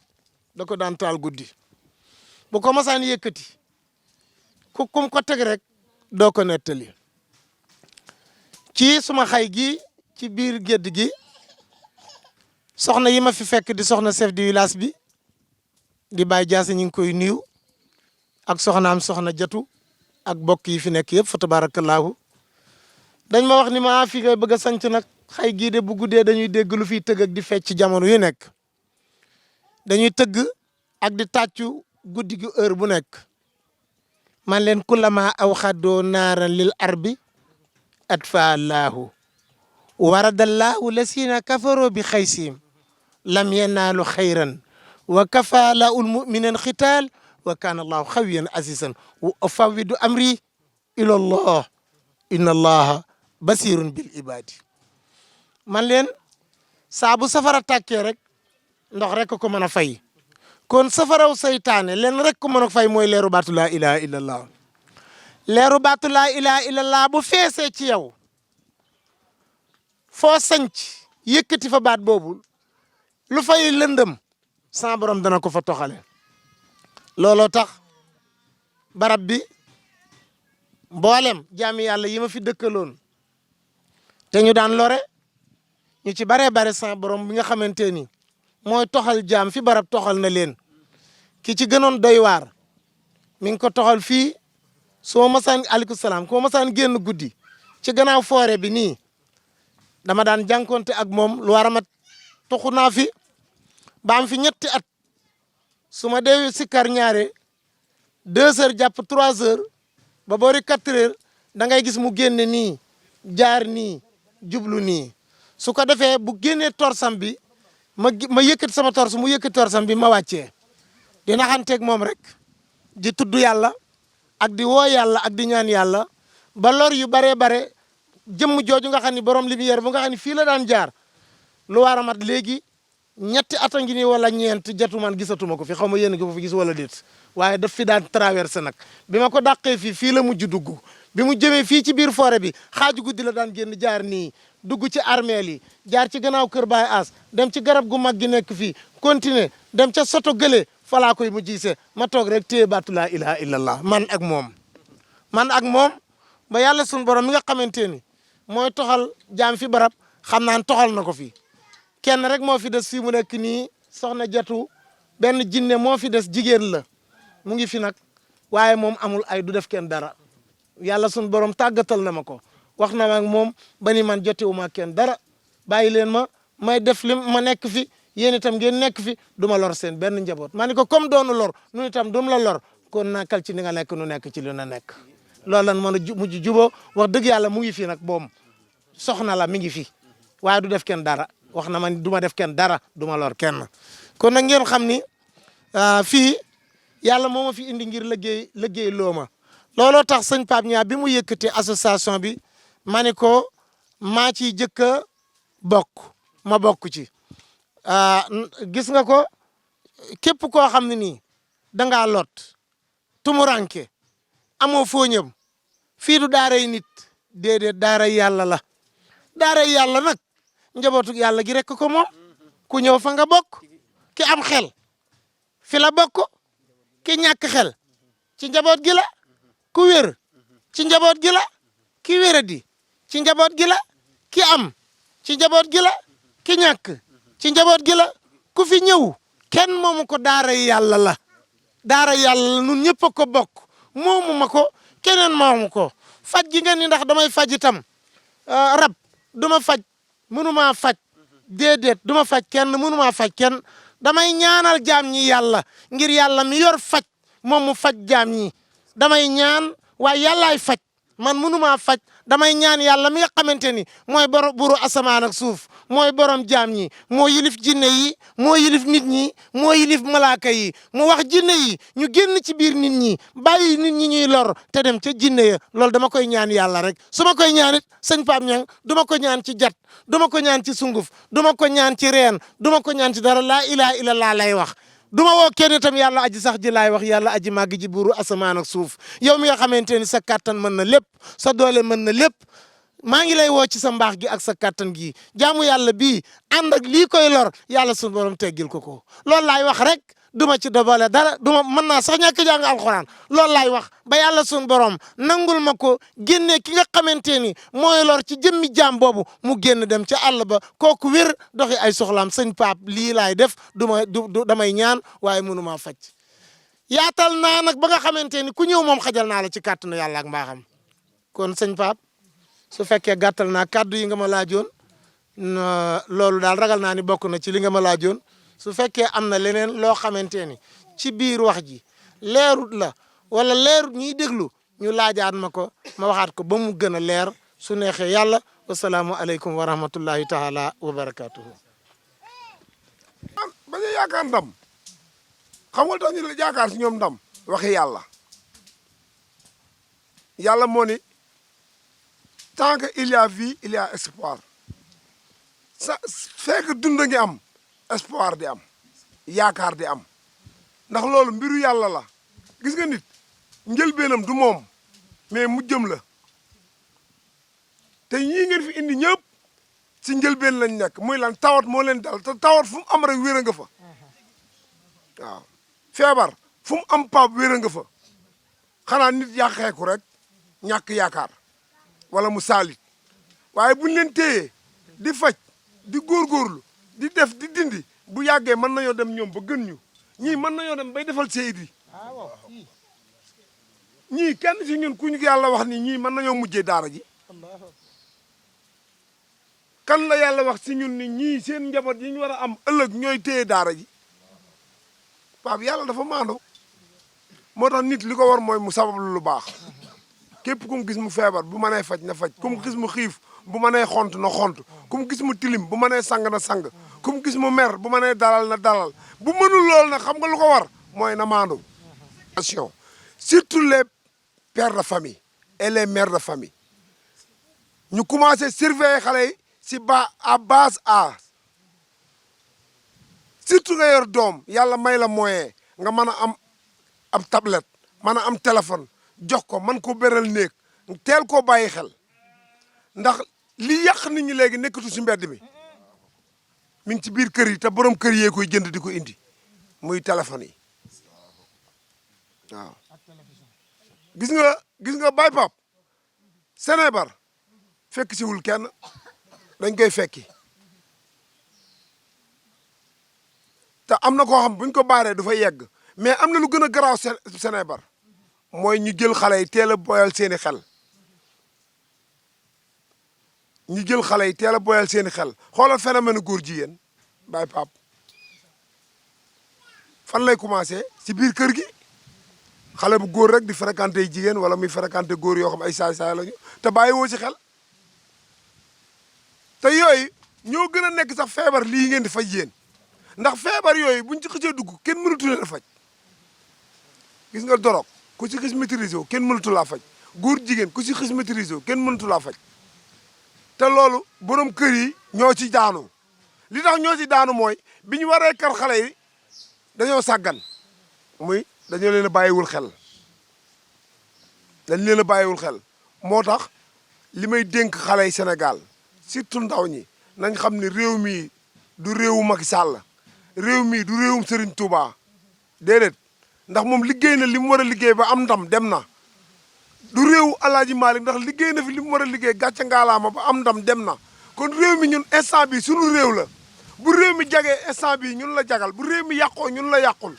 G: da ko daan taal guddi bu ko masaan yëkkati kum ko teg rek doo ko nettali ci suma xay gi ci biir gédd gi soxna yi ma fi fekk di soxna chef du village bi di Baye Diassé ñu ngi koy nuyu ak soxnaam soxna Jatu ak bokk yi fi nekk yëpp fa tabarakallahu dañ ma wax ni ma fi ngay bëgg a sanc nag xay gii de bu guddee dañuy dégg lu fiy tëgg ak di fecc jamono yu nekk dañuy tëgg ak di tàccu guddi gi heure bu nekk man leen kullama aw xaddoo naaran lil arbi atfa allahu waradallahu lasina kafaro bi xaysim lam yenaalu xayran wa kafa laul muminin xital wa kana allahu xawiyan azizan wa ufawidu amri ila allah inna allaha basirun bil ibadi man leen saa bu safara tàkkee rek ndox rek ko mën a fay kon safaraw saytaane leen rek ko mën a fay mooy leeru baatu laa ilaha illallah leeru baatu laa ilaha illallah bu feesee ci yow foo sanc yëkkati fa baat boobu lu fay lëndëm sa borom dana ko fa toxale looloo tax barab bi mboolem jaami yàlla yi ma fi dëkkaloon te ñu daan lore ñu ci baree bare sa borom bi nga xamante ni mooy toxal jaam fi barab toxal na leen ki ci gënoon doy waar mi ngi ko toxal fii su ma masaan aleykum salaam ku ma masaan génn guddi ci gannaaw foore bi nii dama daan jànkonte ak moom lu war a mat toxu naa fi ba am fi ñetti at su ma dee sikkar ñaare 2 heures jàpp 3 heures ba boori 4 heures da ngay gis mu génne nii jaar nii jublu nii su ko defee bu génnee torsam bi ma yëkkati sama tors mu yëkkati torsam bi ma wàccee di naxanteeg moom rek di tudd yàlla ak di woo yàlla ak di ñaan yàlla ba lor yu baree bare jëmm jooju nga xam ni borom lumière bu nga xam ni fii la daan jaar lu war a mat léegi ñetti at a ngi nii wala ñeent jatuman gisatuma ko fi xaw ma yéen ko fi gis wala déet waaye daf fi daan traversé nag bi ma ko dàqee fii la mujj dugg bi mu jëmee fii ci biir forêt bi xaaju guddi la daan génn jaar nii dugg ci armeel yi jaar ci gannaaw kër Baay As dem ci garab gu mag gi nekk fii continuer dem ca soto gële falaa koy mu jiise ma toog rek téye baatu laa ilaha illallah man ak moom ba yàlla suñu borom mi nga xamante ni mooy toxal jaam fi barab xam naan toxal na ko fi kenn rek moo fi des fii mu nekk nii soxna Jatu benn jinne moo fi des jigéen la mu ngi fi nag waaye moom amul ay du def kenn dara yàlla suñu borom tàggatal na ma ko wax na ma ak moom ba ni man jotewuma kenn dara bàyyi leen ma may def li ma nekk fi yéen itam ngeen nekk fi du ma lor seen benn njaboot ma ni ko comme doonu lor nu itam dum la lor kon nakal ci ni nga nekk nu nekk ci li na nekk loolu lan mën a mujj juboo wax dëgg yàlla mu ngi fi nag boom soxna la mi ngi fi waaye du def kenn dara wax na ma ni du ma def kenn dara du ma lor kenn kon nag ngeen xam ni fii yàlla moo ma fi indi ngir liggéey loo ma looloo tax sëñ Pape Niang bi mu yëkkati association bi ma ni ko maa ciy jëkk a ma bokk ci gis nga ko képp koo xam ne nii dangaa lot tumuranke amoo foo ñëm fii du daaray nit déedéet daaray yàlla la daaray yàlla nag njabootu yàlla gi rek ko moom ku ñëw fa nga bokk ki am xel fi la bokk ki ñàkk xel ci njaboot gi la ku wér ci njaboot gi la ki wéradi ci njaboot gi la ki am ci njaboot gi la ki ñàkk ci njaboot gi la ku fi ñëw kenn moomu ko daaray yàlla la daaray yàlla la nun ñëpp a ko bokk moomu ma ko keneen moomu ko faj gi nga ni ndax damay faj itam rab duma faj mënumaa faj déedéet duma faj kenn mënumaa faj kenn damay ñaanal jaam ñi yàlla ngir yàlla mi yor faj moom mu faj jaam ñi damay ñaan waaye yàllaay faj man mënumaa faj damay ñaan yàlla mi nga xamante ni mooy borom buru asamaan ak suuf mooy borom jaam ñi moo yilif jinne yi moo yilif nit ñi moo yilif malaaka yi mu wax jinne yi ñu génn ci biir nit ñi bàyyi nit ñi ñuy lor te dem ca jinne ya loolu dama koy ñaan yàlla rek su ma koy ñaan it sëñ Pape Niang duma ko ñaan ci jat duma ko ñaan ci sunguf duma ko ñaan ci reen duma ko ñaan ci dara laa ilaha illallah lay wax duma woo kenn itam yàlla aji sax ji laay wax yàlla aji màgg ji buuru asamaan ak suuf yow mi nga xamante ni sa kàttan mën na lépp sa doole mën na lépp maa ngi lay woo ci sa mbaax gi ak sa kàttan gi jaamu yàlla bii ànd ak lii koy lor yàlla suñu borom teggil ko loolu laay wax rek duma ci dobale dara duma mën naa sax ñàkk jàng alxuraan loolu laay wax ba yàlla suñu borom nangul ma ko génnee ki nga xamante ni mooy lor ci jëmmi jaam boobu mu génn dem ca àll ba kooku wér doxi ay soxlaam sëñ Pape lii laay def damay ñaan waaye mënumaa faj yaatal naa nag ba nga xamante ni ku ñëw moom xajal naa la ci kàttanu yàlla ak mbaaxam kon sëñ Pape su fekkee gàttal naa kàddu yi nga ma laajoon loolu daal ragal naa ni bokk na ci li nga ma laajoon su fekkee am na leneen loo xamante ni ci biir wax ji leerut la wala leerut ñuy déglu ñu laajaat ma ko ma waxaat ko ba mu gën a leer su neexee yàlla wasalaamu aleykum wa rahmatullahi taala wa barakatuhu
H: bañ a yaakaar ndam xam nga tax ñu la yaakaar si ñoom ndam waxi yàlla moo ni tant que il y a vie il y a espoir fekk dund ngi am espoir di am yaakaar di am ndax loolu mbiru yàlla la gis nga nit njëlbeenam du moom mais mu jëm la te ñii ngeen fi indi ñëpp ci njëlbeen lañ nekk muy lan tawat moo leen dal te tawat fu mu am rek wér nga fa waaw feebar fu mu am pap wér nga fa xanaa nit yàqeeku rek ñàkk yaakaar wala mu saalit waaye buñ leen téyee di faj di góorgóorlu di def di dindi bu yàggee mën nañoo dem ñoom ba gën ñu ñii mën nañoo dem bay defal seyit yi ñii kenn si ñun ku ñu yàlla wax ni ñii mën nañoo mujjee daara ji kan la yàlla wax si ñun ni ñii seen njaboot yi ñu war a am ëllëg ñooy téye daara ji Pape yàlla dafa maandu moo tax nit li ko war mooy mu sabablu lu baax képp ku mu gis mu feebar bu mënee faj na faj ku mu gis mu xiif bu mënee xont na xont ku mu gis mu tilim bu mënee sang na sang ku mu gis mu mer bu mënee dalal na dalal bu mënul lool nag xam nga lu ko war mooy na maandu. Surtout les pères de famille et les mères de famille ñu commencé surveiller xale yi si à base âge surtout nga yor doom yàlla may la moyen nga mën a am ab tablette mën a am téléphone jox ko mën ko beral néeg teel koo bàyyi xel ndax li yàq nit ñi léegi nekkatu si mbedd mi mi ngi ci biir kër yi te borom kër yee koy jënd di ko indi muy téléphone yi waaw. gis nga Baye Pape Sénébar fekk siwul kenn dañ koy fekki te am na koo xam buñ ko baaree du fa yegg mais am na lu gën a garaaw Sénébar mooy ñu jël xale yi teel a boyal seeni xel ñu jël xale yi teel a boyal seeni xel xoolal phénomène góor jigéen Baye Pape fan lay commencé si biir kër gi xale bu góor rek di fréquenté jigéen wala muy fréquenté góor yoo xam ay saay-saay lañu te bàyyi woo ci xel te yooyu ñoo gën a nekk sax feebar lii ngeen di faj yéen ndax feebar yooyu buñ ci xëccee dugg kenn mënatu leen a faj gis nga dorog ku ci xis maîtriser wu kenn mënatu laa faj góor jigéen ku ci xis maîtriser wu kenn mënatu laa faj te loolu borom kër yi ñoo ci daanu li tax ñoo ci daanu mooy bi ñu waree kar xale yi dañoo sàggan muy dañoo leen a bàyyiwul xel dañ leen a bàyyiwul xel moo tax li may dénk xale yi Sénégal surtout ndaw ñi nañ xam ne réew mi du réewu Macky Sall réew mi du réewum Serigne Touba déedéet ndax moom liggéey na li mu war a liggéey ba am ndam dem na du réewu Alaaji Malick ndax liggéey na fi li mu war a liggéey gàcce ngaalaama ba am ndam dem na kon réew mi ñun instant bi suñu réew la bu réew mi jagee instant bi ñun la jagal bu réew mi yàqoo ñun la yàqul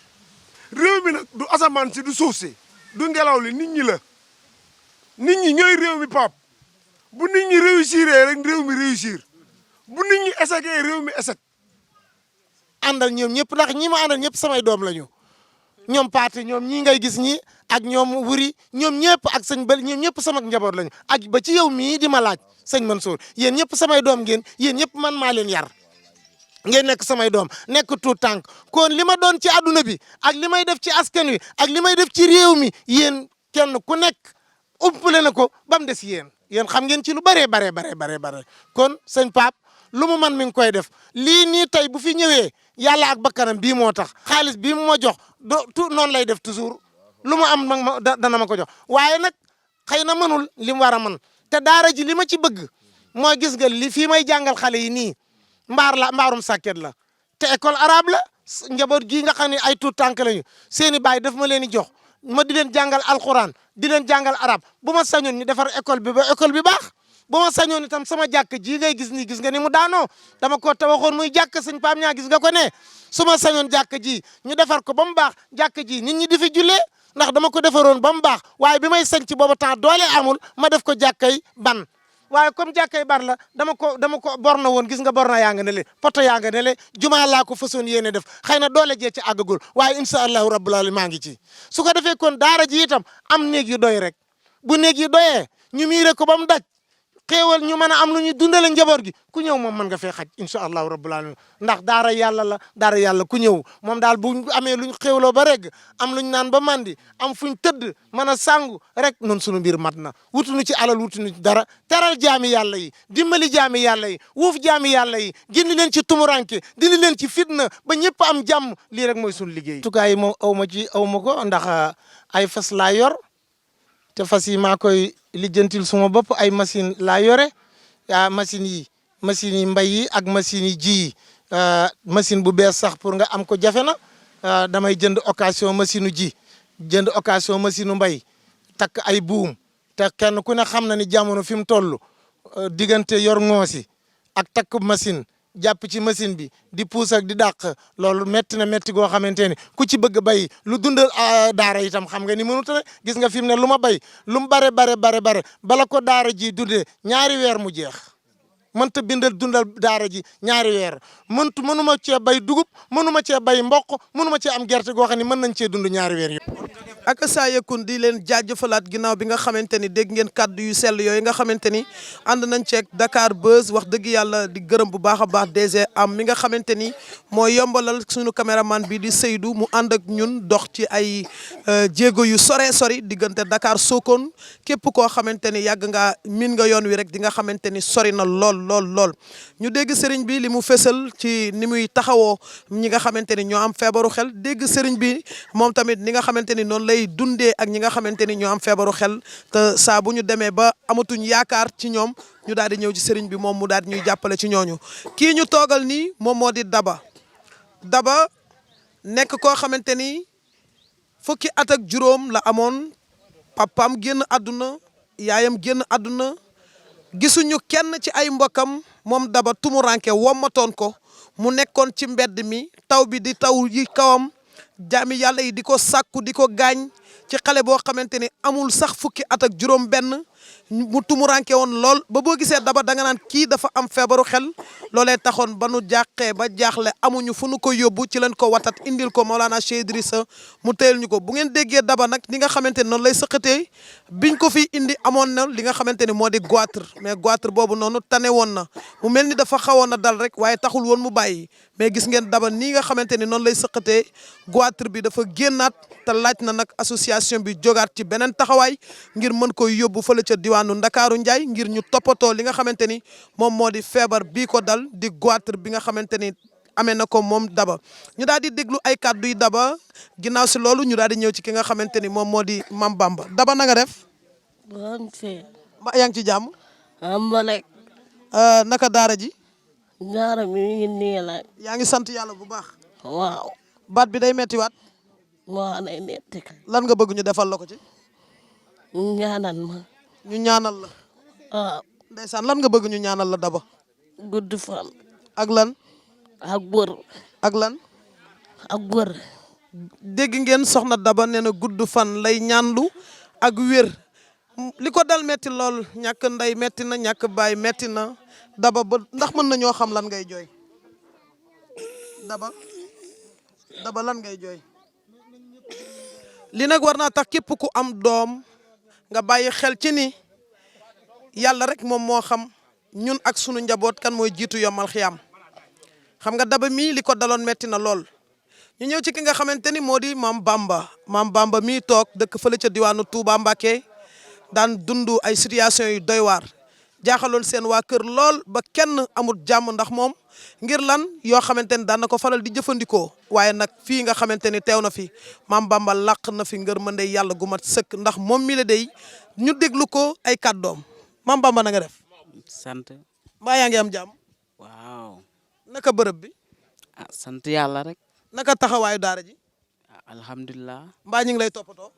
H: réew mi nag du asamaan si du suuf si du ngelaw li nit ñi la nit ñi ñooy réew mi Pape bu nit ñi réussir rek réew mi réussir bu nit ñi échecee réew mi échec.
G: àndal ñoom ñëpp ndax ñi ma àndal ñëpp samay doom lañu ñoom Paate ñoom ñii ngay gis ñi ak ñoom Wuri ñoom ñëpp ak sëñ Bal ñoom ñëpp sama njaboot lañu ak ba ci yow mii di ma laaj sëñ Mansour yéen ñëpp samay doom ngeen yéen ñëpp man maa leen yar. ngeen nekk samay doom nekk tout tànk kon li ma doon ci àdduna bi ak li may def ci askan wi ak li may def ci réew mi yéen kenn ku nekk umpale na ko ba mu des yéen xam ngeen ci lu bare kon sëñ Pape lu mu man mi ngi koy def lii nii tey bu fi ñëwee yàlla ak bakkanam bii moo tax xaalis bii mu ma jox noonu lay def toujours lu mu am dana ma ko jox waaye nag xëy na mënul li mu war a mën te daara ji li ma ci bëgg mooy gis nga li fii may jàngal xale yi nii mbaarum sàkket la te école arabe la njaboot gii nga xam ne ay tuut tànk lañu seen i baay daf ma leen di jox ma di leen jàngal alxuraan di leen jàngal arab bu ma sañoon ñu defar école bi ba école bi baax bu ma sañoon itam sama jàkk ji ngay gis nii gis nga ni mu daanoo dama ko tabaxoon muy jàkk sëñ Pape ñaa gis nga ko ne su ma sañoon jàkk ji ñu defar ko ba mu baax jàkk ji nit ñi di fi jullee ndax dama ko defaroon ba mu baax waaye bi may sañ ci boobu temps doole amul ma def ko jàkkay ban waaye comme jàkkay bar la dama ko borna woon gis nga borna yaa nga ne le poto yaa nga ne le jumaa laa ko façon yéene def xëy na doole jee ci àggagul waaye incha allahu rabbul alamin maa ngi ci su ko defee kon daara ji itam am néeg yu doy rek bu néeg yi doyee ñu miire ko ba mu daj xéewal ñu mën a am lu ñu dundale njaboot gi ku ñëw moom mën nga fee xaj incha allahu rabbul alamin ndax daara yàlla la daara yàlla ku ñëw moom daal bu amee luñ xéewloo ba reg am luñ naan ba mandi am fuñ tëdd mën a sangu rek noonu sunu mbir mat na wutuñu ci alal wutuñu ci dara teral jaami yàlla yi dimbali jaami yàlla yi wuuf jaami yàlla yi gindi leen ci tumuranke dindi leen ci fitna ba ñëpp am jàmm lii rek mooy sunu liggéey tukaay yi moom aw ma ko ndax ay fas laa yor te fas yi maa koy lijjantil suma bopp ay machine laa yore machine yi mbay yi ak machine yi ji yi machine bu bees sax pour nga am ko jafe na damay jënd occasion machine u ji jënd occasion machine u mbay takk ay buum te kenn ku ne xam na ni jamono fi mu toll diggante yor ngoosi ak takk machine jàpp ci machine bi di puus ak di dàq loolu metti na metti goo xamante ni ku ci bëgg bay lu dundal daara itam xam nga ni mënut a gis nga fi mu ne lu ma bay lu mu bare bala ko daara ji dundee 2 weer mu jeex mënta dundal daara ji 2 weer mënuma cee bay dugub mënuma cee bay mboq mënuma cee am gerte goo xam ne mën nañ cee dund 2 weer yëpp.
A: ak saa yëkkun di leen jaajëfalaat ginnaaw bi nga xamante ni dégg ngeen kàddu yu sell yooyu nga xamante ni ànd nañ ceeg Dakar Buzz wax dëgg yàlla di gërëm bu baax a baax DG am mi nga xamante ni mooy yombalal suñu caméraman bi di Seydou mu ànd ak ñun dox ci ay jéego yu sori diggante Dakar Sokone képp koo xamante ni yàgg nga min nga yoon wi rek di nga xamante ni sori na lool ñu dégg sëriñ bi li mu fësal ci ni muy taxawoo ñi nga xamante ni ñoo am feebaru xel dégg sëriñ bi moom tamit ni nga xamante ni noonu lay dundee ak ñi nga xamante ni ñoo am feebaru xel te saa bu ñu demee ba amatuñ yaakaar ci ñoom ñu daal di ñëw ci sëriñ bi moom mu daal di ñuy jàppale ci ñooñu kii ñu toogal nii moom moo di Daba nekk koo xamante ni fukki at ak juróom la amoon papaam génn àdduna yaayam génn àdduna gisuñu kenn ci ay mbokkam moom Daba tumuranke wommatoon ko mu nekkoon ci mbedd mi taw bi di taw yi kawam jaami yàlla yi di ko sàkku di ko gaañ ci xale boo xamante ni amul sax fukki at ak juróom benn mu tumuranke woon lool ba boo gisee Daba da nga naan kii dafa am feebaru xel loolee taxoon ba nu jàqee ba jaaxle amuñu fu nu ko yóbbu ci leen ko watat indil ko Maolana Cheikh Idrissa mu téyel ñu ko bu ngeen déggee Daba nag li nga xamante ni noonu lay sëqatee biñ ko fi indi amoon na li nga xamante ni moo di goitre mais goitre boobu noonu tane woon na mu mel ni dafa xawoon a dal rek waaye taxul woon mu bàyyi mais gis ngeen Daba nii nga xamante ni noonu lay sëqatee goitre bi dafa génnaat te laaj na nag association bi jógaat ci beneen taxawaay ngir mën koy yóbbu fële ca diwaanu Ndakaaru Njaay ngir ñu toppatoo li nga xamante ni moom moo di feebar bii ko dal di goitre bi nga xamante ni amee na ko moom Daba ñu daal di déglu ay kàddu yi Daba ginnaaw si loolu ñu daal di ñëw ci ki nga xamante ni moom moo di Mam Bamba Daba na nga def. mbaa yaa ngi ci jàmm. naka daara ji.
I: daara mi ngi nii la.
A: yaa ngi sant yàlla bu baax.
I: waaw.
A: baat bi day mettiwaat.
I: waaw day metti.
A: lan nga bëgg ñu defal la ko ci.
I: ñaanal ma.
A: ñu ñaanal la.
I: waaw.
A: ndeysaan lan nga bëgg ñu ñaanal la Daba.
I: gudd fan.
A: ak lan.
I: ak wër.
A: ak lan.
I: ak wër.
A: dégg ngeen soxna Daba nee na gudd fan lay ñaanlu ak wér li ko dal metti lool ñàkk ndey metti na ñàkk baay metti na Daba ba ndax mën nañoo xam lan ngay jooy Daba lan ngay jooy li nag war naa tax képp ku am doom nga bàyyi xel ci ni yàlla rek moom moo xam ñun ak sunu njaboot kan mooy jiitu yomal xiyam xam nga Daba mii li ko daloon metti na lool ñu ñëw ci ki nga xamante ni moo di Mam Bamba mii toog dëkk fële ca diwaanu Touba Mbacké daan dund ay situation yu doy waar jaaxaloon seen waa kër lool ba kenn amul jàmm ndax moom ngir lan yoo xamante ni daan na ko faral di jëfandikoo waaye nag fii nga xamante ni teew na fi Mam Bamba làq na fi ngërmande yàlla gu mat sëkk ndax moom mi la day ñu déglu ko ay kàddoom Mam Bamba na nga def.
J: sant.
A: mbaa yaa ngi am jàmm.
J: waaw.
A: naka bërëb bi.
J: sant yàlla rek.
A: naka taxawaayu daara ji.
J: alhamdulilah.
A: mbaa ñu ngi lay toppatoo.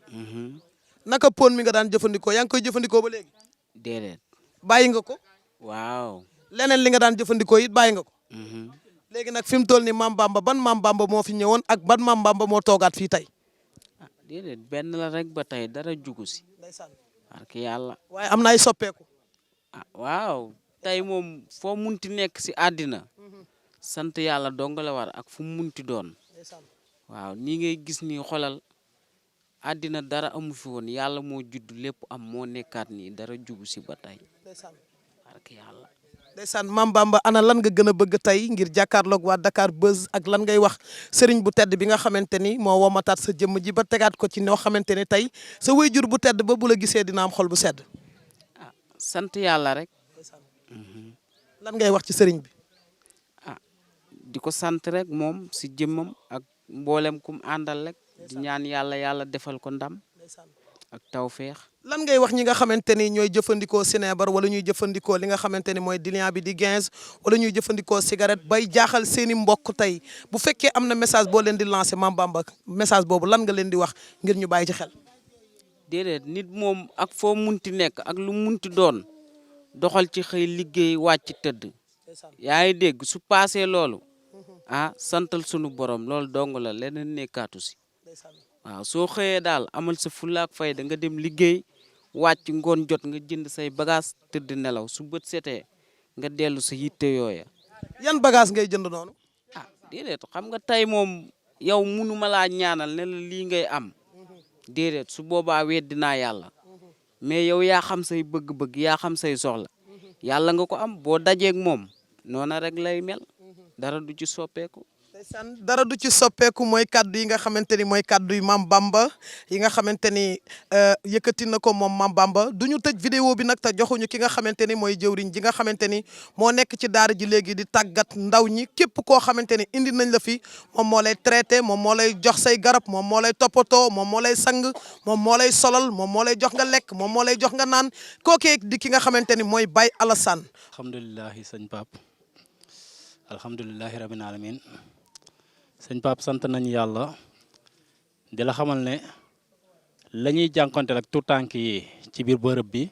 A: naka pon mi nga daan jëfandikoo yaa ngi koy jëfandikoo ba léegi.
J: déedéet.
A: bàyyi nga ko.
J: waaw.
A: leneen li nga daan jëfandikoo it bàyyi nga ko. léegi nag fi mu toll nii Mam Bamba ban Mam Bamba moo fi ñëwoon ak ban Mam Bamba moo toogaat fii tey.
J: déedéet benn la rek ba tey dara jugu si. barke yàlla.
A: waaye am na ay soppeeku.
J: waaw tey moom foo munti nekk si àddina. sant yàlla dong la war ak fu mu munti doon. waaw nii ngay gis nii xolal àddina dara amu fi woon yàlla moo judd lépp am moo nekkaat nii dara jugu si ba tey. barke yàlla.
A: ndeysaan Mam Bamba ana lan nga gën a bëgg tey ngir jàkkaarloog waa Dakar Buzz ak lan ngay wax sëriñ bu tedd bi nga xamante ni moo womataat sa jëmm ji ba tegaat ko ci noo xamante ni tey sa waajur bu tedd ba bu la gisee dina am xol bu sedd.
J: sant yàlla rek.
A: lan ngay wax ci sëriñ bi.
J: di ko sant rek moom si jëmmam ak mboolem kum àndal rek di ñaan yàlla defal ko ndam ak tawféex.
A: lan ngay wax ñi nga xamante ni ñooy jëfandikoo sinébar wala ñuy jëfandikoo li nga xamante ni mooy diluant bi di 15 wala ñuy jëfandikoo cigarette bay jaaxal seeni mbokk tey bu fekkee am na message boo leen di lancer Mam Bamba message boobu lan nga leen di wax ngir ñu bàyyi ci xel.
J: déedéet nit moom ak foo munti nekk ak lu munti doon doxal ci xëy liggéey wàcc tëdd yaa ngi dégg su paasee loolu ah santal sunu borom loolu dong la leneen nekkaatu si waaw soo xëyee daal amal sa fulla ak fayda nga dem liggéey wàcc ngoon jot nga jënd say bagage tëdd nelaw su bët setee nga dellu sa yitte yooya.
A: yan bagage ngay jënd noonu.
J: ah déedéet xam nga tey moom yow munuma laa ñaanal ne la lii ngay am déedéet su boobaa weddi naa yàlla mais yow yaa xam say bëgg-bëgg yaa xam say soxla yàlla nga ko am boo dajeeg moom noona rek lay mel dara du ci soppeeku.
A: ndeysaan dara du ci soppeeku mooy kaddu yi nga xamante ni mooy kaddu yu Mame Bamba yi nga xamante ni yëkkati na ko moom Mame Bamba du ñu tëj vidéo bi nag te joxuñu ki nga xamante ni mooy jëwriñ ji nga xamante ni moo nekk ci daara ji léegi di tàggat ndaw ñi képp koo xamante ni indi nañ la fi moom moo lay traité moom moo lay jox say garab moom moo lay toppatoo moom moo lay sang moom moo lay solal moom moo lay jox nga lekk moom moo lay jox nga naan kookee di ki nga xamante ni mooy Baye Alassane.
K: alhamdulilah sëñ Pape alhamdulilahi rabbil alamin sëñ Pape sant nañu yàlla di la xamal ne la ñuy jànkonteel ak tout tànk yi ci biir bërëb bi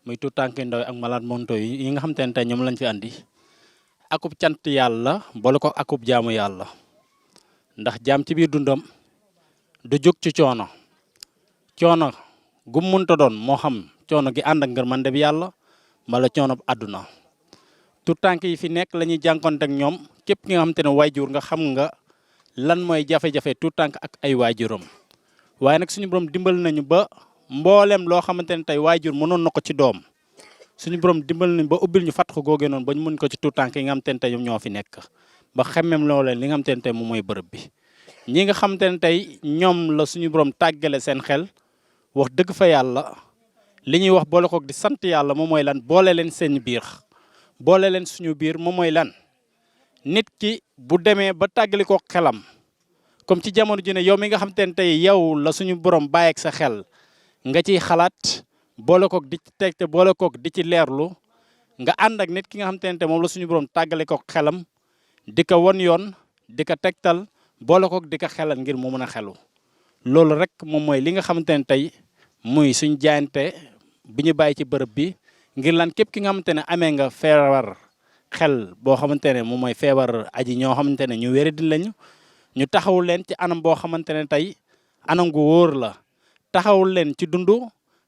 K: muy tout tànk ndaw ak malade mentaux yi nga xam te ne tey ñoom lañ fi andi akub cant yàlla boole ko akub jaamu yàlla ndax jaam ci biir dundam du jóg ci coono gu munta doon moo xam coono gi ànd ak ngërmande bi yàlla mbala coono àdduna tout tànk yi fi nekk la ñuy jànkonte ak ñoom képp ki nga xam te ne waajur nga xam nga lan mooy jafe-jafe tout tànk ak ay waajuram waaye nag suñu borom dimbal nañu ba mboolem loo xamante ne tey waajur mënoon na ko ci doom suñu borom dimbal nañu ba ubbil ñu fatxu googee noonu ba ñu mun ko ci tout tànk yi nga xam te ne tey ñoom ñoo fi nekk ba xemmem loo leen li nga xam te ne tey moom mooy bërëb bi ñi nga xam te ne tey ñoom la suñu borom tàggale seen xel wax dëgg fa yàlla li ñuy wax boole koog di sant yàlla moom mooy lan boole leen seen biir boole leen suñu biir moom mooy lan nit ki bu demee ba tàggali ko xelam comme ci jamono ji ne yow mi nga xam te ne tey yow la suñu borom bàyyeeg sa xel nga ciy xalaat boole koog di ci teg te boole koog di ci leerlu nga ànd ak nit ki nga xam te ne tey moom la suñu borom tàggale ko xelam di ko won yoon di ko tegtal boole koog di ko xelal ngir mu mën a xelu loolu rek moom mooy li nga xamante ne tey muy suñ jaayante bi ñu bàyyi ci bërëb bi ngir lan képp ki nga xamante ne amee nga feebar xel boo xamante ne moom mooy feebar aji ñoo xamante ne ñu wéradi lañu ñu taxawul leen ci anam boo xamante ne tey anam gu wóor la taxawul leen ci dund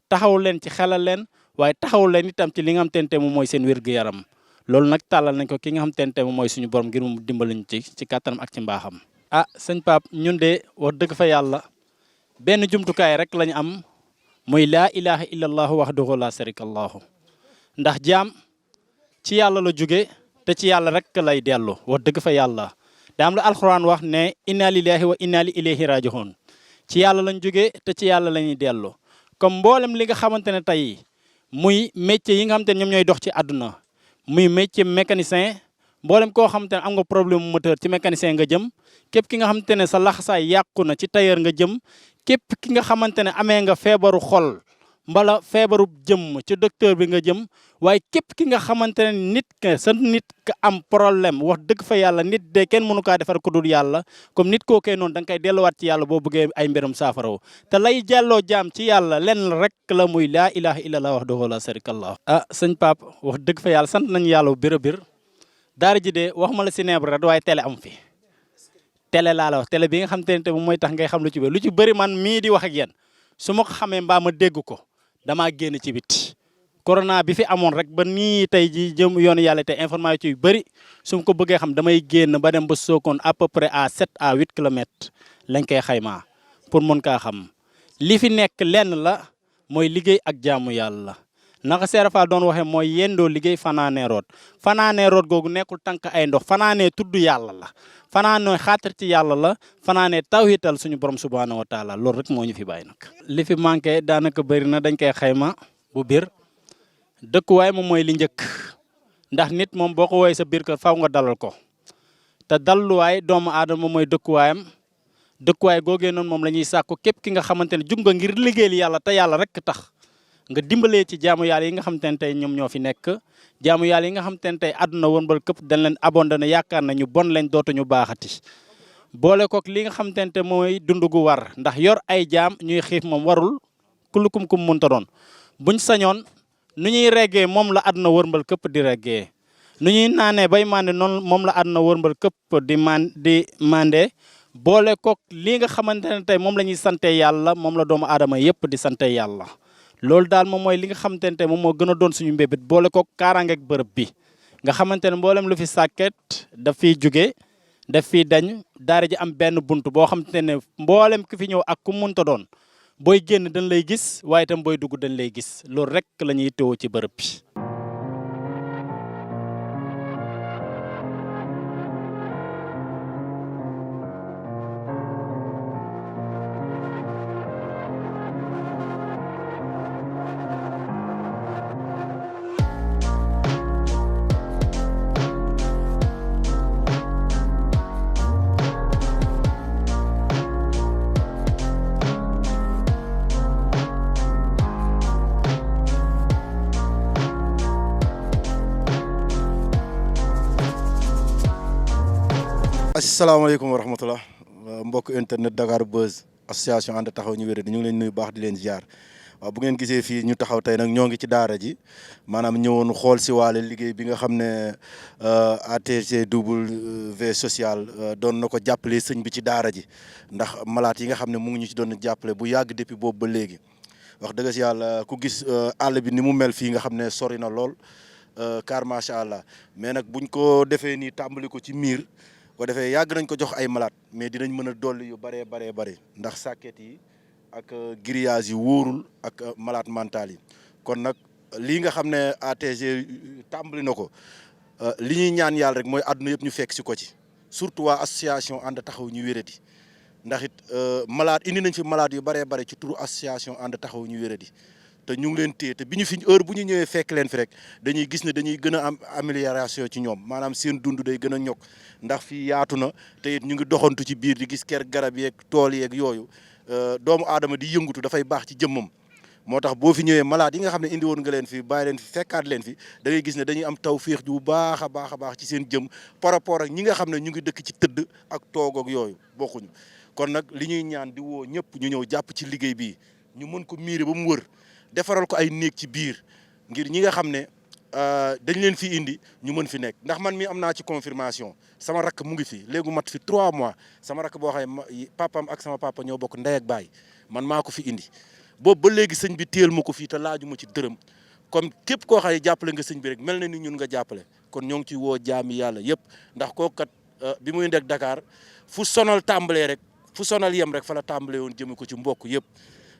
K: taxawul leen ci xelal leen waaye taxawul leen itam ci li nga xamante ne tey moom mooy seen wér-gu-yaram loolu nag tàllal nañ ko ki nga xamante ne tey moom mooy suñu borom ngir mu dimbaliñ ci kàttanam ak ci mbaaxam. ah sëñ Pape ñun de wax dëgg fa yàlla benn jumtukaay rek lañu am muy laa ilaha illallah wahdahu la sharika lahu ndax jaam ci yàlla la jóge te ci yàlla rek lay dellu wax dëgg fa yàlla daam la alxuraan wax ne inna lillahi wa inna ilayhi raji'un ci yàlla lañ jóge te ci yàlla la ñuy dellu comme mboolem li nga xamante ne tey muy métier yi nga xamante ne ñoom ñooy dox ci àdduna muy métier mécanicien mboolem koo xamante ne am nga problème moteur ci mécanicien nga jëm képp ki nga xamante ne sa laxasaay yàqu na ci tailleur nga jëm képp ki nga xamante ne amee nga feebaru xol mbala feebaru jëm ci docteur bi nga jëm waaye képp ki nga xamante ne nit ka am problème wax dëgg fa yàlla nit de kenn mënu kaa defar ku dul yàlla comme nit koo koy noonu da nga koy delluwaat ci yàlla boo bëggee ay mbiram saafaraw te lay jàlloo jaam ci yàlla lenn rek la muy laa ilaha illallah wahdahu la sharika lah ah sëñ Pape wax dëgg fa yàlla sant nañu yàlla bu bir daara ji de wax ma la si neebre rek waaye télé am fi télé laa la wax télé bi nga xamante ne moom mooy tax ngay xam lu ci bëri man mii di wax ak yéen su ma ko xamee mbaa ma dégg ko damaa génn ci bit corona bi fi amoon rek ba nii tey ji jëm yoonu yàlla te information yu bëri su ma ko bëggee xam damay génn ba dem ba Sokone à peu près à 7 à 8 kilomètres lañ koy xaymaa pour mën kaa xam li fi nekk lenn la mooy liggéey ak jaamu yàlla naka Seera Fall doon waxee mooy yendoo liggéey fanaanee root googu nekkul tànk ay ndox fanaanee tudd yàlla la fanaanee xaatar ci yàlla la fanaanee tawhital suñu borom subhanahu wa taala loolu rek moo ñu fi bàyyi nag. li fi manqué daanaka bëri na dañ koy xayma bu biir dëkkuwaay moom mooy li njëkk ndax nit moom boo ko woowee sa biir kër faw nga dalal ko te dalluwaay doomu aadama mooy dëkkuwaayam dëkkuwaay googee noonu moom la ñuy sàkku képp ki nga xamante ne jug nga ngir liggéeyal yàlla te yàlla rek tax. nga dimbalee ci jaamu yàlla yi nga xamante ne tey ñoom ñoo fi nekk jaamu yàlla yi nga xamante ne tey àdduna woon ba këpp dañ leen abandonné yaakaar nañu bon leen dootuñu baaxati boole kook li nga xamante ne mooy dund gu war ndax yor ay jaam ñuy xiif moom warul kulukum mënta doon buñ sañoon nu ñuy reggee moom la àdduna wërmbal këpp di reggee nu ñuy naanee bay mande noonu moom la àdduna wërmbal këpp di mande boole kook lii nga xamante ne tey moom la ñuy sante yàlla moom la doomu aadama yëpp di sante yàlla loolu daal moom mooy li nga xamante ne tey moom moo gën a doon suñu mbébét boole kook kaaraangeeg bërëb bi nga xamante ne mboolem lu fi sàkket daf fiy jóge daf fiy dañ daara ji am benn bunt boo xamante ne mboolem ki fi ñëw ak ku munta doon booy génn dañ lay gis waaye itam booy dugg dañ lay gis loolu rek la ñuy teewoo ci bërëb bi.
L: asalaamaaleykum wa rahmatulah mbokk internet Dakar Buzz association ànd taxaw ñu wéré ñu ngi leen nuyu baax di leen ziar waaw bu ngeen gisee fii ñu taxaw tey nag ñoo ngi ci daara ji maanaam ñëwoon xool si waale liggéey bi nga xam ne ATGW social doon na ko jàppale sëñ bi ci daara ji ndax malaat yi nga xam ne mu ngi ñu ci doon jàppale bu yàgg depuis boobu ba léegi wax dëgg si yàlla ku gis àll bi ni mu mel fii nga xam ne sori na lool car macha allah mais nag buñ ko defee nii tàmbali ko ci miir. ko defee yàgg nañ ko jox ay malade mais dinañ mën a dolli yu bëree bëri ndax sàkket yi ak grillage yi wóorul ak malade mental yi kon nag lii nga xam ne ATG tàmbali na ko li ñuy ñaan yàlla rek mooy àdduna yëpp ñu fekk si ko ci surtout waa association ànd taxaw ñu wéradi ndax it malade indi nañ fi malade yu bëree bëri ci turu association ànd taxaw ñu wéradi te ñu ngi leen téye te bi ñu fi heure bu ñu ñëwee fekk leen fi rek dañuy gis ne dañuy gën a am amélioration ci ñoom maanaam seen dund day gën a ñokk ndax fii yaatu na te it ñu ngi doxantu ci biir di gis ker garab yeeg tool yeeg yooyu doomu aadama di yëngutu dafay baax ci jëmmam moo tax boo fi ñëwee malade yi nga xam ne indi woon nga leen fi bàyyi leen fi fekkaat leen fi da ngay gis ne dañuy am tawféex ju baax a baax ci seen jëm par rapport ak ñi nga xam ne ñu ngi dëkk ci tëdd ak toog ak yooyu bokkuñu kon nag li ñuy ñaan di woo ñëpp ñu ñëw jàpp ci liggéey bii ñu mën ko miire ba mu wër defaral ko ay néeg ci biir ngir ñi nga xam ne dañ leen fi indi ñu mën fi nekk ndax man mi am naa ci confirmation sama rakk mu ngi fi léegi mat fi 3 mois sama rakk boo xam ne papam ak sama papa ñoo bokk ndey ak baay man maa ko fi indi boobu ba léegi sëñ bi téel ma ko fii te laaju ma ci dërëm comme képp koo xam ne jàppale nga sëñ bi rek mel na ni ñun nga jàppale kon ñoo ngi ci woo jaami yàlla yëpp ndax kooku kat bi muy ndek Dakar fu sonal tàmbalee rek fu sonal yem rek fa la tàmbalee woon jëme ko ci mbokk yëpp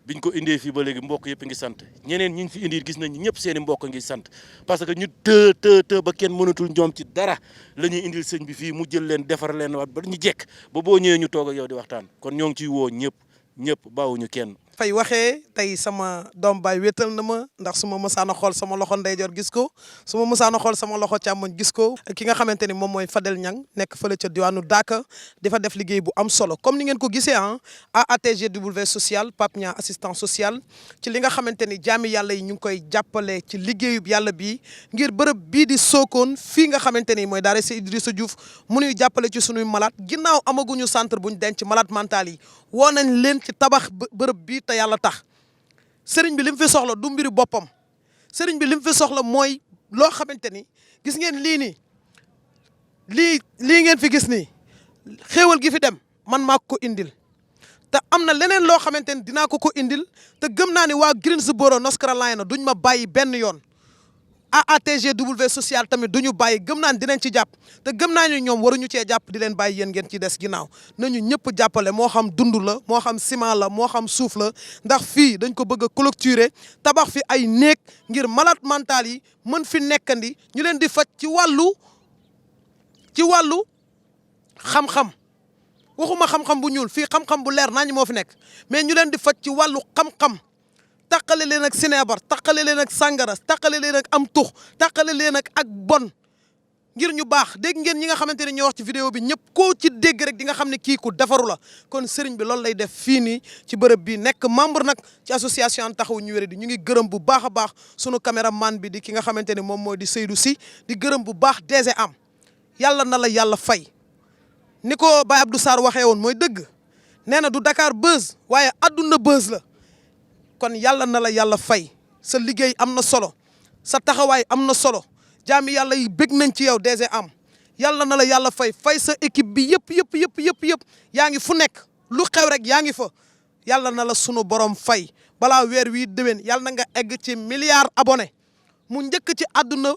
L: biñ ko indee fii ba léegi mbokk yëpp ngi sant ñeneen ñi fi indi gis nañ ñëpp seen i mbokk ngi sant parce que ñu të ba kenn mënatul ñoom ci dara la ñuy indil sëñ bi fii mu jël leen defar leen waat ba ñu jekk ba boo ñëwee ñu toog ak yow di waxtaan kon ñoo ngi ciy woo ñëpp bawuñu kenn.
A: fay waxee tey sama doom baay wéetal na ma ndax su ma mësaan a xool sama loxo ndeyjoor gis ko su ma mësaan a xool sama loxo càmmoñ gis ko ki nga xamante ni moom mooy Fadel Niang nekk fële ca diwaanu Daaka dafa def liggéey bu am solo comme ni ngeen ko gisee ATGW social Pape Niang assistant social ci li nga xamante ni jaami yàlla yi ñu ngi koy jàppale ci liggéeyub yàlla bi ngir bërëb bii di Sokone fii nga xamante ni mooy daara Sey Idrissa Diouf mu nuy jàppale ci sunuy malade ginnaaw amaguñu centre buñ denc malade mental yi woo nañ leen ci tabax bërëb bi te yàlla tax sëriñ bi li mu fi soxla du mbiri boppam sëriñ bi li mu fi soxla mooy loo xamante ni gis ngeen lii nii lii ngeen fi gis nii xéewal gi fi dem man maa ko indil te am na leneen loo xamante ni dinaa ko indil te gëm naa ni waa Greensboro North Carolina duñ ma bàyyi benn yoon ATGW social tamit duñu bàyyi gëm naa ni dinañ ci jàpp te gëm naa ni ñoom waruñu cee jàpp di leen bàyyi yéen ngeen ci des ginnaaw nañu ñëpp jàppale moo xam dund la moo xam ciment la moo xam suuf la ndax fii dañ ko bëgg a clôturer tabax fi ay néeg ngir malade mental yi mën fi nekkandi ñu leen di faj ci wàllu xam-xam waxuma xam-xam bu ñuul fii xam-xam bu leer nañ moo fi nekk mais ñu leen di faj ci wàllu xam-xam taqale leen ak sineebar taqale leen ak sàngara taqale leen ak am tux taqale leen ak bon ngir ñu baax dégg ngeen ñi nga xamante ne ñoo wax ci vidéo bi ñëpp koo ci dégg rek di nga xam ne kii ku defaru la kon sëriñ bi loolu lay def fii nii ci bërëb bi nekk membre nag ci association taxawu ñu wéradi ñu ngi gërëm bu baax a baax sunu caméraman bi di ki nga xamante ne moom mooy di Seydou Sy di gërëm bu baax DG am yàlla na la yàlla fay ni ko Baye Abdou Sarr waxee woon mooy dëgg nee na du Dakar Buzz waaye adduna Buzz la kon yàlla na la yàlla fay sa liggéey am na solo sa taxawaay am na solo jaami yàlla yi bég nañ ci yow DG Am yàlla na la yàlla fay sa équipe bi yëpp yaa ngi fu nekk lu xew rek yaa ngi fa yàlla na la sunu borom fay balaa weer wii déwén yàlla na nga egg ci milliard abonné mu njëkk ci àdduna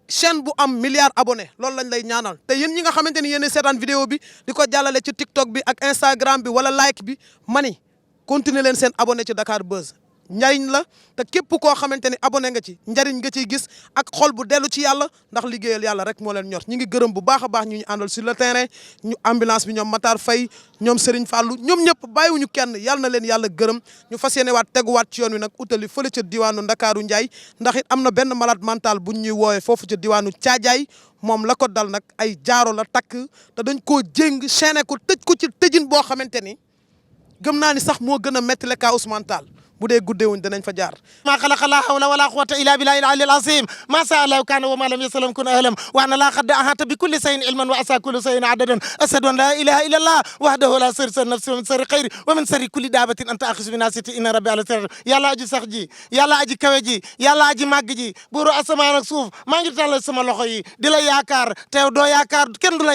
A: chaîne bu am milliard abonné loolu lañ lay ñaanal te yéen ñi nga xamante ni yéen seetaan vidéo bi di ko jàllale ci TikTok bi ak Instagram bi wala like bi mani continuer leen seen abonné ci Dakar Buzz njariñ la te képp koo xamante ni abonné nga ci njariñ nga ciy gis ak xol bu dellu ci yàlla ndax liggéeyal yàlla rek moo leen ñor ñi ngi gërëm bu baax a baax ñu àndal sur le terrain ñu ambulance bi ñoom Matar Faye ñoom Serigne Fallou ñoom ñëpp bàyyiwuñu kenn yàlla na leen yàlla gërëm ñu fas yéene waat teguwaat ci yoon wi nag utali fële ca diwaanu Ndakaaru Njaay ndax it am na benn malade mental buñ ñuy woowee foofu ca diwaanu Caajaay moom la ko dal nag ay jaaro la takk te dañ koo jéng chaîné ko tëj ko ci tëjin boo xamante ni gëm naa ni sax moo gën a métti le cas Ousmane Tall bu dee guddeewuñ danañ fa jaar
G: ما خلق لا حول ولا قوة إلا بالله العلي العظيم ما شاء الله كان وما لم يسلم كن أهلم وأنا لا قد أحاط بكل شيء علما وأسى كل شيء عددا أشهد أن لا إله إلا الله وحده لا شريك له نفسه ومن شر خير ومن شر كل دابة أنت أخذ بناصيته إن ربي على سر يلا أجي سخجي يلا أجي كوجي يلا أجي ماجي بورو أسمان سوف ما نجي تعالى سما لخوي دلا ياكار تيو دو ياكار كن دلا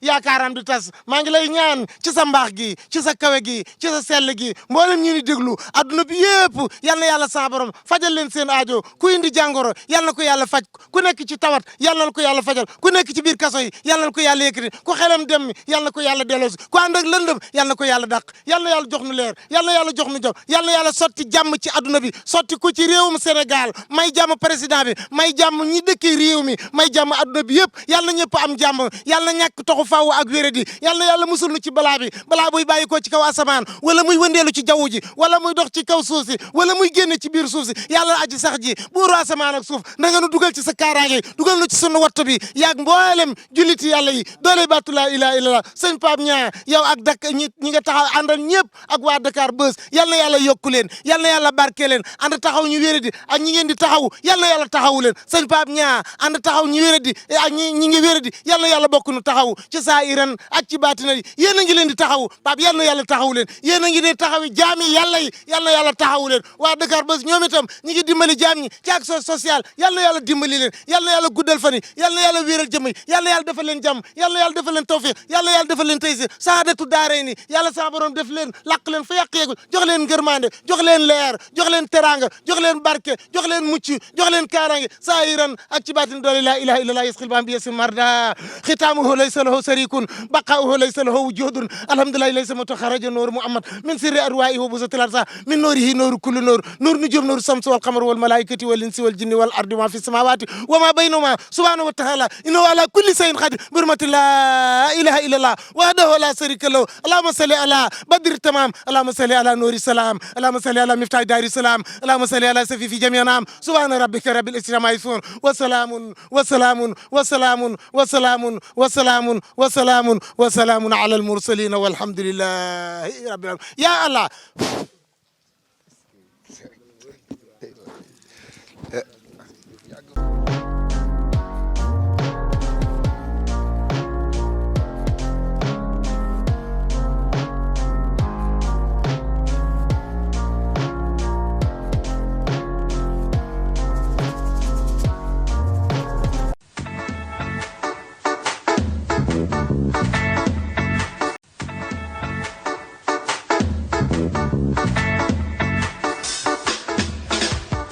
G: ياكار أم دتاس ما نجي لي ñaan ci sa mbaax gi ci sa kawe gi ci sa sell gi mboolem ñi ni déglu adduna bi yépp yal na yàlla sa borom fajal leen seen aajo ku indi jàngoro yal na ko yàlla faj ku nekk ci tawat yal na ko yàlla fajal ku nekk ci biir kaso yi yal na ko yàlla yëkkati ku xelam dem yal na ko yàlla delloosi ku ànd ak lëndëm yal na ko yàlla dàq yal na yàlla jox nu leer yal na yàlla jox nu jom yal na yàlla sotti jàmm ci adduna bi sotti ko ci réewum Sénégal may jàmm président bi may jàmm ñi dëkkee réew mi may jàmm adduna bi yëpp yal na ñëpp am jàmm yal na ñàkk toxu faaw ak wéradi yal na yàlla musul nu ci balaa bi balaa buy bàyyi ko ci kaw asamaan wala muy wëndeelu ci jaww ji wala muy dox ci kaw suuf si wala muy génne ci biir suuf si yàlla aji sax ji buuru asamaan ak suuf na nga nu dugal ci sa kaaraange dugal nu ci sunu wattu bi yaag mboolem julliti yàlla yi doole baatu laa ilaaha illallah sëñ Pape Niang yow ak ñi nga taxaw àndal ñëpp ak waa Dakar Buzz yal na yàlla yokku leen yal na yàlla barke leen ànd taxaw ñu wéradi ak ñi ngeen di taxaw yal na yàlla taxawu leen sëñ Pape Niang ànd taxaw ñu wéradi ak ñi ngi wéradi yal na yàlla bokk nu taxaw ci saa iran ak ci baatina yi yéen a ngi leen di taxaw Pape yal na yàlla taxawu leen yéen a ngi di taxawi jaami yàlla yi yal na yàlla taxawu leen waa Dakar Buzz ñoom itam ñi ngi dimbali jaam ñi ci action sociale yal na yàlla dimbali leen yal na yàlla guddal fan yi yal na yàlla wéeral jëmm yi yal na yàlla defal leen jàmm yal na yàlla defal leen tawfiq yal na yàlla defal leen taysir saadatu daaray ni yàlla sa borom def leen làq leen fa yàq yeegul jox leen ngërmande jox leen leer jox leen teranga jox leen barke jox leen mucc jox leen kaaraange saayiran ak ci baatin doole la ilaha illallah yasqil bam bi yasim marda xitaamuhu laysa lahu sarikun baqaauhu laysa lahu wujudun alhamdulillahi laysa mutaxaraja noor muhammad min sirri arwaahi wa busatil arsa min noorihi nooru kulli noor noor nujum noor samsu wal qamar wal malaikati wal insi wal jinni wal ardi ma fi samawati wa ma baynahuma subhanahu wa ta'ala innahu ala kulli shay'in qadir bi hurmati la ilaha illallah wahdahu la sharika lahu allahumma salli ala badri tamam allahumma salli ala nuri salam allahumma salli ala miftah dari salam allahumma salli ala safifi jami'anam subhana rabbika rabbil izzati amma yasifun wa salamun wa salamun wa salamun wa salamun wa salamun wa salamun wa salamun ala al mursalin walhamdulillahi rabbil alamin ya allah